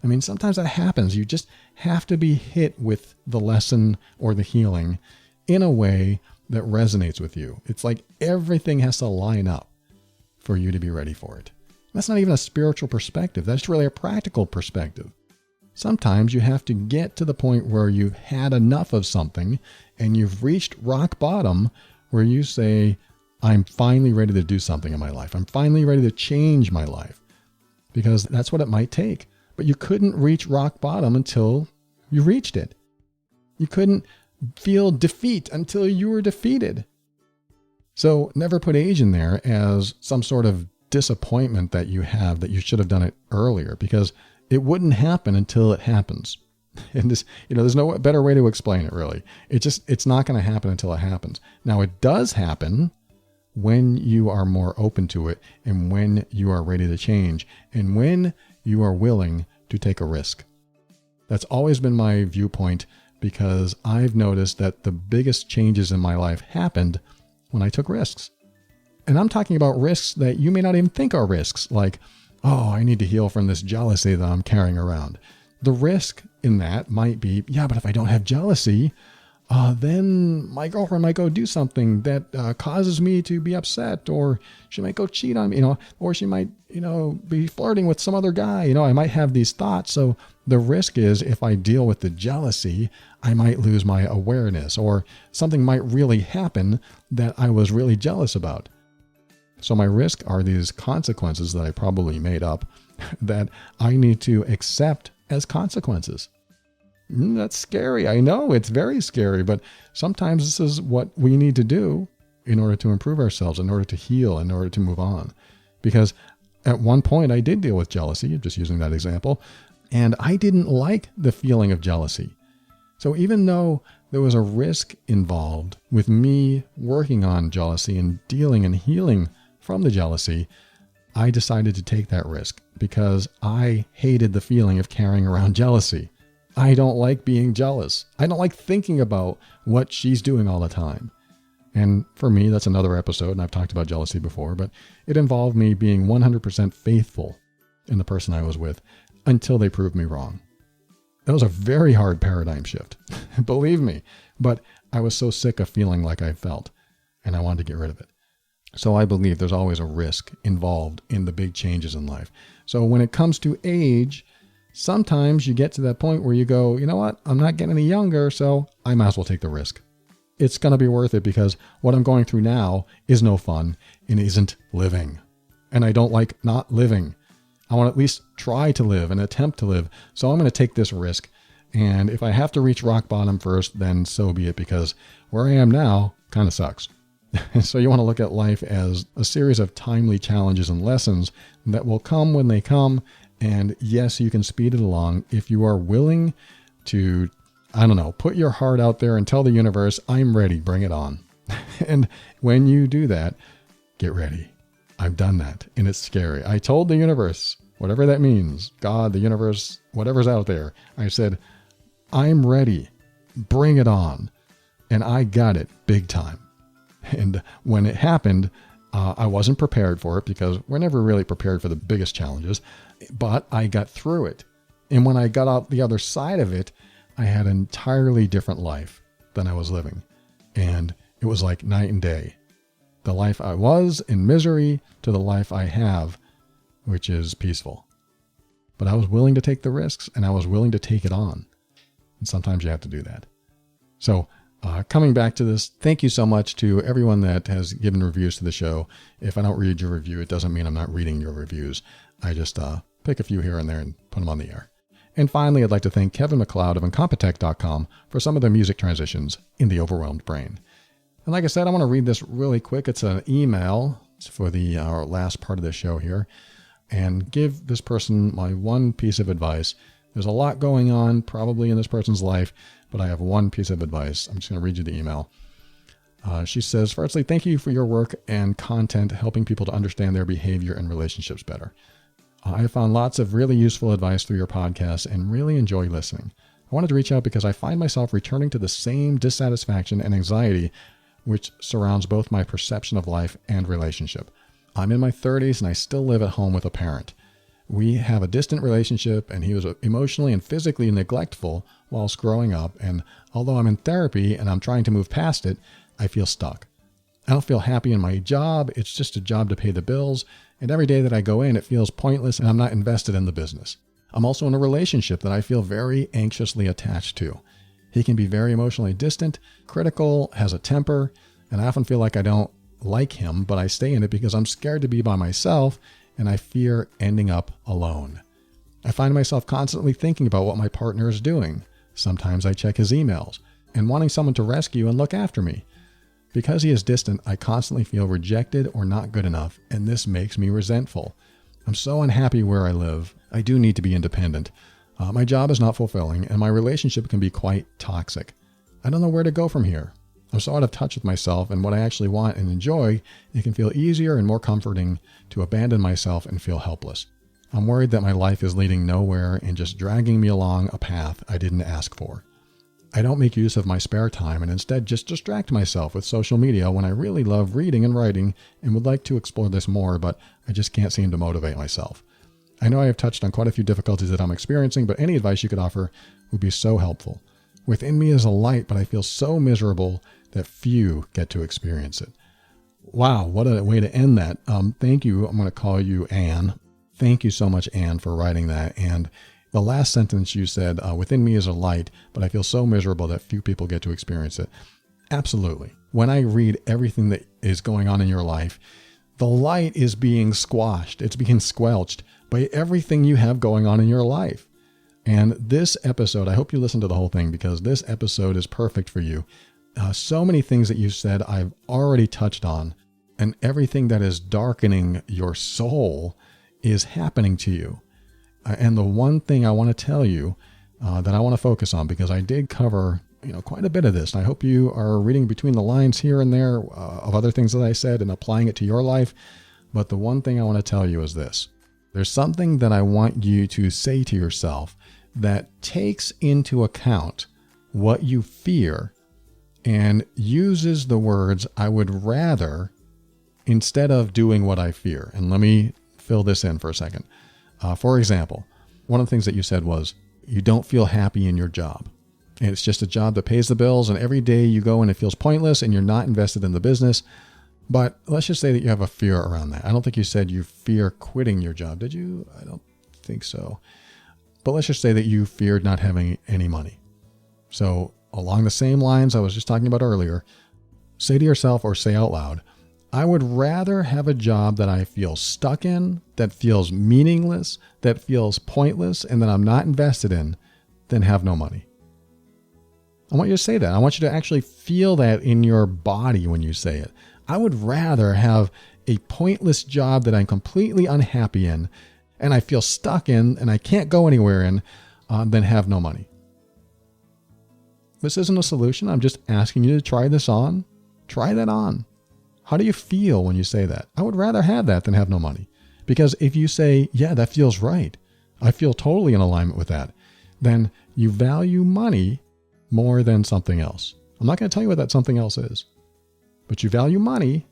I mean, sometimes that happens. You just have to be hit with the lesson or the healing in a way that resonates with you. It's like everything has to line up for you to be ready for it. That's not even a spiritual perspective. That's really a practical perspective. Sometimes you have to get to the point where you've had enough of something and you've reached rock bottom where you say, I'm finally ready to do something in my life. I'm finally ready to change my life, because that's what it might take. But you couldn't reach rock bottom until you reached it. You couldn't feel defeat until you were defeated. So never put age in there as some sort of disappointment that you have that you should have done it earlier, because it wouldn't happen until it happens. And this, there's no better way to explain it, really. It's not going to happen until it happens. Now, it does happen when you are more open to it, and when you are ready to change, and when you are willing to take a risk. That's always been my viewpoint, because I've noticed that the biggest changes in my life happened when I took risks. And I'm talking about risks that you may not even think are risks, like, oh, I need to heal from this jealousy that I'm carrying around. The risk in that might be, yeah, but if I don't have jealousy, then my girlfriend might go do something that causes me to be upset, or she might go cheat on me, or she might, be flirting with some other guy. I might have these thoughts. So the risk is, if I deal with the jealousy, I might lose my awareness, or something might really happen that I was really jealous about. So my risk are these consequences that I probably made up that I need to accept as consequences. That's scary. I know it's very scary, but sometimes this is what we need to do in order to improve ourselves, in order to heal, in order to move on. Because at one point I did deal with jealousy, just using that example, and I didn't like the feeling of jealousy. So even though there was a risk involved with me working on jealousy and dealing and healing from the jealousy, I decided to take that risk because I hated the feeling of carrying around jealousy. I don't like being jealous. I don't like thinking about what she's doing all the time. And for me, that's another episode, and I've talked about jealousy before, but it involved me being 100% faithful in the person I was with until they proved me wrong. That was a very hard paradigm shift, believe me, but I was so sick of feeling like I felt, and I wanted to get rid of it. So I believe there's always a risk involved in the big changes in life. So when it comes to age, sometimes you get to that point where you go, you know what? I'm not getting any younger, so I might as well take the risk. It's going to be worth it because what I'm going through now is no fun and isn't living. And I don't like not living. I want to at least try to live and attempt to live. So I'm going to take this risk. And if I have to reach rock bottom first, then so be it, because where I am now kind of sucks. So you want to look at life as a series of timely challenges and lessons that will come when they come. And yes, you can speed it along if you are willing to, put your heart out there and tell the universe, I'm ready, bring it on. And when you do that, get ready. I've done that, and it's scary. I told the universe, whatever that means, God, the universe, whatever's out there, I said, I'm ready, bring it on. And I got it big time. And when it happened, I wasn't prepared for it because we're never really prepared for the biggest challenges, but I got through it. And when I got out the other side of it, I had an entirely different life than I was living. And it was like night and day. The life I was in misery to the life I have, which is peaceful. But I was willing to take the risks, and I was willing to take it on. And sometimes you have to do that. So, coming back to this, thank you so much to everyone that has given reviews to the show. If I don't read your review, it doesn't mean I'm not reading your reviews. I just pick a few here and there and put them on the air. And finally, I'd like to thank Kevin MacLeod of Incompetech.com for some of the music transitions in The Overwhelmed Brain. And like I said, I want to read this really quick. It's an email for our last part of the show here, and give this person my one piece of advice. There's a lot going on probably in this person's life, but I have one piece of advice. I'm just going to read you the email. She says, firstly, thank you for your work and content helping people to understand their behavior and relationships better. I have found lots of really useful advice through your podcast and really enjoy listening. I wanted to reach out because I find myself returning to the same dissatisfaction and anxiety which surrounds both my perception of life and relationship. I'm in my 30s and I still live at home with a parent. We have a distant relationship, and he was emotionally and physically neglectful whilst growing up. And although I'm in therapy and I'm trying to move past it, I feel stuck. I don't feel happy in my job. It's just a job to pay the bills. And every day that I go in, it feels pointless and I'm not invested in the business. I'm also in a relationship that I feel very anxiously attached to. He can be very emotionally distant, critical, has a temper, and I often feel like I don't like him, but I stay in it because I'm scared to be by myself and I fear ending up alone. I find myself constantly thinking about what my partner is doing. Sometimes I check his emails and wanting someone to rescue and look after me. Because he is distant, I constantly feel rejected or not good enough, and this makes me resentful. I'm so unhappy where I live. I do need to be independent. My job is not fulfilling, and my relationship can be quite toxic. I don't know where to go from here. I'm so out of touch with myself and what I actually want and enjoy, it can feel easier and more comforting to abandon myself and feel helpless. I'm worried that my life is leading nowhere and just dragging me along a path I didn't ask for. I don't make use of my spare time and instead just distract myself with social media when I really love reading and writing and would like to explore this more, but I just can't seem to motivate myself. I know I have touched on quite a few difficulties that I'm experiencing, but any advice you could offer would be so helpful. Within me is a light, but I feel so miserable that few get to experience it. Wow, what a way to end that. Thank you. I'm going to call you Anne. Thank you so much, Anne, for writing that. And the last sentence you said, within me is a light, but I feel so miserable that few people get to experience it. Absolutely. When I read everything that is going on in your life, the light is being squashed. It's being squelched by everything you have going on in your life. And this episode, I hope you listen to the whole thing because this episode is perfect for you. So many things that you said I've already touched on, and everything that is darkening your soul is happening to you. And the one thing I want to tell you that I want to focus on, because I did cover quite a bit of this, and I hope you are reading between the lines here and there of other things that I said and applying it to your life. But the one thing I want to tell you is this. There's something that I want you to say to yourself that takes into account what you fear and uses the words, I would rather, instead of doing what I fear. And let me fill this in for a second. For example, one of the things that you said was, you don't feel happy in your job. And it's just a job that pays the bills, and every day you go and it feels pointless and you're not invested in the business. But let's just say that you have a fear around that. I don't think you said you fear quitting your job, did you? I don't think so. But let's just say that you feared not having any money. So along the same lines I was just talking about earlier, say to yourself or say out loud, I would rather have a job that I feel stuck in, that feels meaningless, that feels pointless, and that I'm not invested in, than have no money. I want you to say that. I want you to actually feel that in your body when you say it. I would rather have a pointless job that I'm completely unhappy in and I feel stuck in and I can't go anywhere in than have no money. This isn't a solution. I'm just asking you to try this on. Try that on. How do you feel when you say that? I would rather have that than have no money. Because if you say, yeah, that feels right, I feel totally in alignment with that, then you value money more than something else. I'm not going to tell you what that something else is, but you value money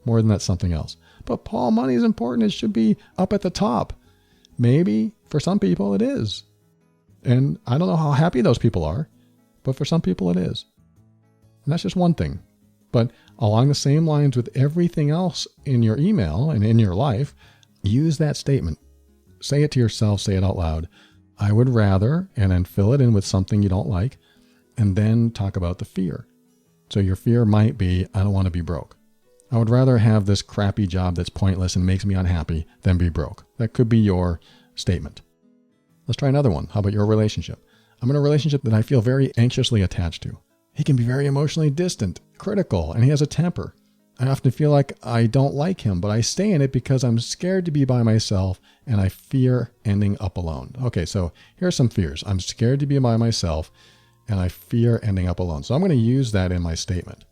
more than that something else. But Paul, money is important. It should be up at the top. Maybe for some people it is. And I don't know how happy those people are, but for some people it is. And that's just one thing. But along the same lines with everything else in your email and in your life, use that statement. Say it to yourself, say it out loud. I would rather, and then fill it in with something you don't like, and then talk about the fear. So your fear might be, I don't want to be broke. I would rather have this crappy job that's pointless and makes me unhappy than be broke. That could be your statement. Let's try another one. How about your relationship? I'm in a relationship that I feel very anxiously attached to. He can be very emotionally distant, critical, and he has a temper. I often feel like I don't like him, but I stay in it because I'm scared to be by myself and I fear ending up alone. Okay, so here are some fears. I'm scared to be by myself and I fear ending up alone. So I'm going to use that in my statement.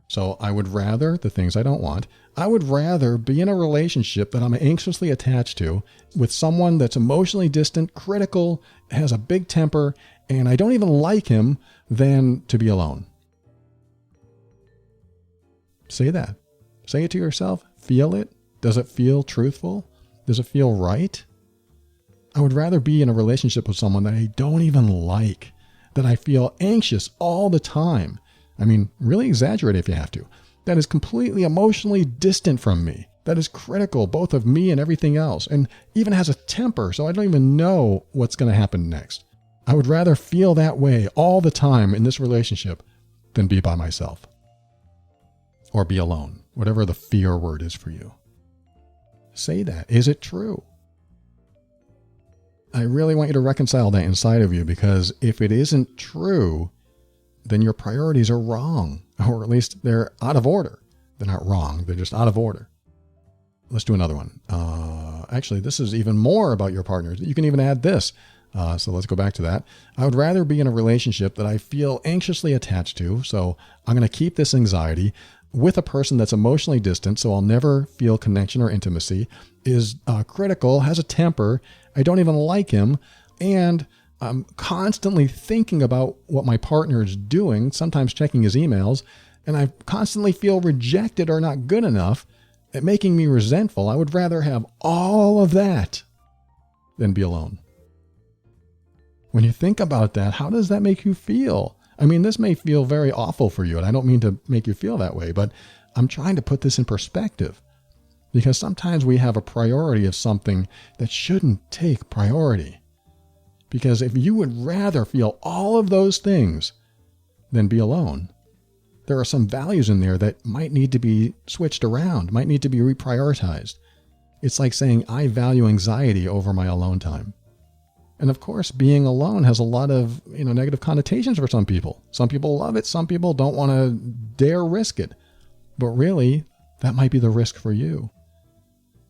So I would rather, the things I don't want, I would rather be in a relationship that I'm anxiously attached to with someone that's emotionally distant, critical, has a big temper, and I don't even like him than to be alone. Say that. Say it to yourself. Feel it. Does it feel truthful? Does it feel right? I would rather be in a relationship with someone that I don't even like, that I feel anxious all the time. I mean, really exaggerate if you have to. That is completely emotionally distant from me. That is critical, both of me and everything else, and even has a temper, so I don't even know what's going to happen next. I would rather feel that way all the time in this relationship than be by myself. Or be alone, whatever the fear word is for you. Say that. Is it true? I really want you to reconcile that inside of you, because if it isn't true, then your priorities are wrong, or at least they're out of order. They're not wrong, they're just out of order. Let's do another one. Actually, this is even more about your partners. You can even add this. So let's go back to that. I would rather be in a relationship that I feel anxiously attached to. So I'm going to keep this anxiety with a person that's emotionally distant, so I'll never feel connection or intimacy, is critical, has a temper, I don't even like him, and I'm constantly thinking about what my partner is doing, sometimes checking his emails, and I constantly feel rejected or not good enough, at making me resentful. I would rather have all of that than be alone. When you think about that, how does that make you feel? I mean, this may feel very awful for you, and I don't mean to make you feel that way, but I'm trying to put this in perspective, because sometimes we have a priority of something that shouldn't take priority. Because if you would rather feel all of those things than be alone, there are some values in there that might need to be switched around, might need to be reprioritized. It's like saying, I value anxiety over my alone time. And of course, being alone has a lot of negative connotations for some people. Some people love it. Some people don't want to dare risk it. But really, that might be the risk for you.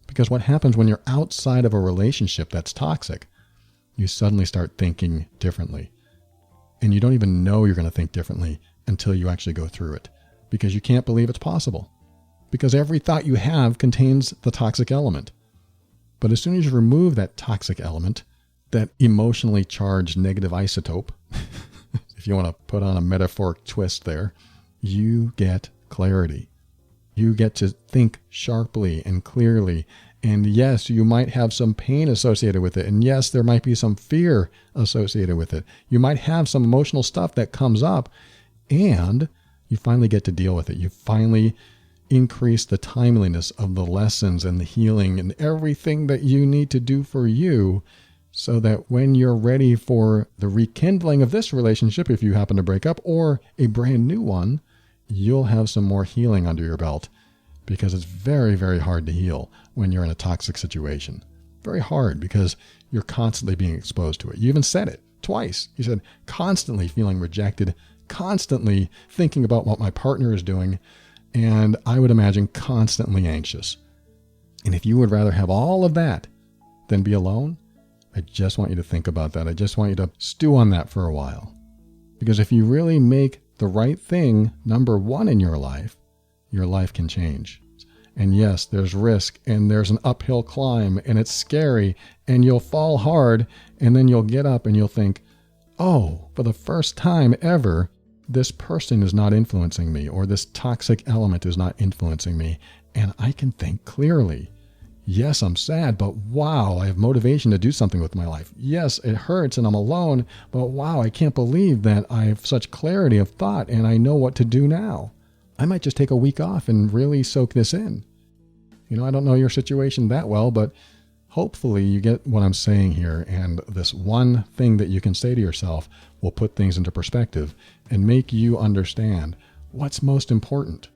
Because what happens when you're outside of a relationship that's toxic, you suddenly start thinking differently. And you don't even know you're going to think differently until you actually go through it. Because you can't believe it's possible. Because every thought you have contains the toxic element. But as soon as you remove that toxic element, that emotionally charged negative isotope, if you want to put on a metaphoric twist there, you get clarity. You get to think sharply and clearly. And yes, you might have some pain associated with it. And yes, there might be some fear associated with it. You might have some emotional stuff that comes up, and you finally get to deal with it. You finally increase the timeliness of the lessons and the healing and everything that you need to do for you, so that when you're ready for the rekindling of this relationship, if you happen to break up, or a brand new one, you'll have some more healing under your belt, because it's very, very hard to heal when you're in a toxic situation. Very hard, because you're constantly being exposed to it. You even said it twice. You said, constantly feeling rejected, constantly thinking about what my partner is doing, and I would imagine constantly anxious. And if you would rather have all of that than be alone, I just want you to think about that. I just want you to stew on that for a while. Because if you really make the right thing number one in your life can change. And yes, there's risk and there's an uphill climb and it's scary and you'll fall hard and then you'll get up and you'll think, oh, for the first time ever, this person is not influencing me, or this toxic element is not influencing me, and I can think clearly. Yes, I'm sad, but wow, I have motivation to do something with my life. Yes, it hurts and I'm alone, but wow, I can't believe that I have such clarity of thought and I know what to do now. I might just take a week off and really soak this in. I don't know your situation that well, but hopefully you get what I'm saying here, and this one thing that you can say to yourself will put things into perspective and make you understand what's most important.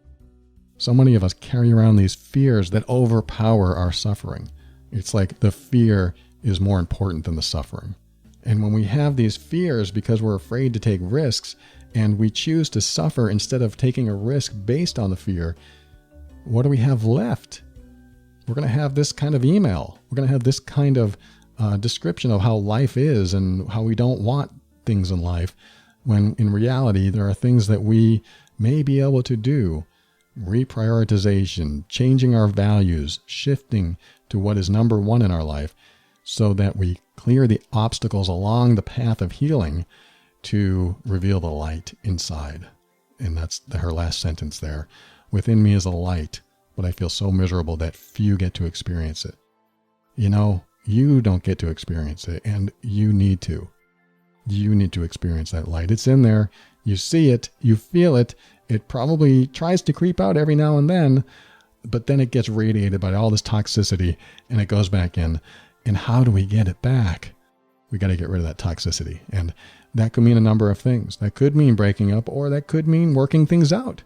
So many of us carry around these fears that overpower our suffering. It's like the fear is more important than the suffering. And when we have these fears because we're afraid to take risks and we choose to suffer instead of taking a risk based on the fear, what do we have left? We're going to have this kind of email. We're going to have this kind of description of how life is and how we don't want things in life, when in reality there are things that we may be able to do. Reprioritization, changing our values, shifting to what is number one in our life so that we clear the obstacles along the path of healing to reveal the light inside. And that's her last sentence there. Within me is a light, but I feel so miserable that few get to experience it. You don't get to experience it, and you need to. You need to experience that light. It's in there. You see it. You feel it. It probably tries to creep out every now and then, but then it gets radiated by all this toxicity and it goes back in. And how do we get it back? We got to get rid of that toxicity. And that could mean a number of things. That could mean breaking up, or that could mean working things out.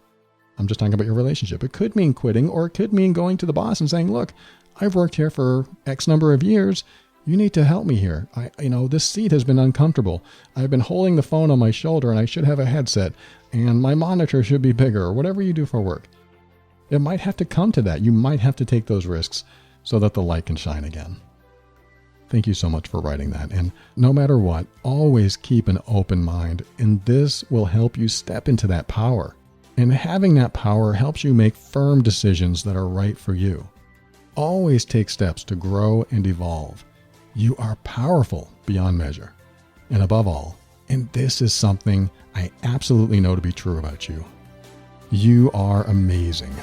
I'm just talking about your relationship. It could mean quitting, or it could mean going to the boss and saying, look, I've worked here for X number of years. You need to help me here. This seat has been uncomfortable. I've been holding the phone on my shoulder and I should have a headset, and my monitor should be bigger, or whatever you do for work. It might have to come to that. You might have to take those risks so that the light can shine again. Thank you so much for writing that. And no matter what, always keep an open mind, and this will help you step into that power. And having that power helps you make firm decisions that are right for you. Always take steps to grow and evolve. You are powerful beyond measure. And above all, and this is something I absolutely know to be true about you, you are amazing.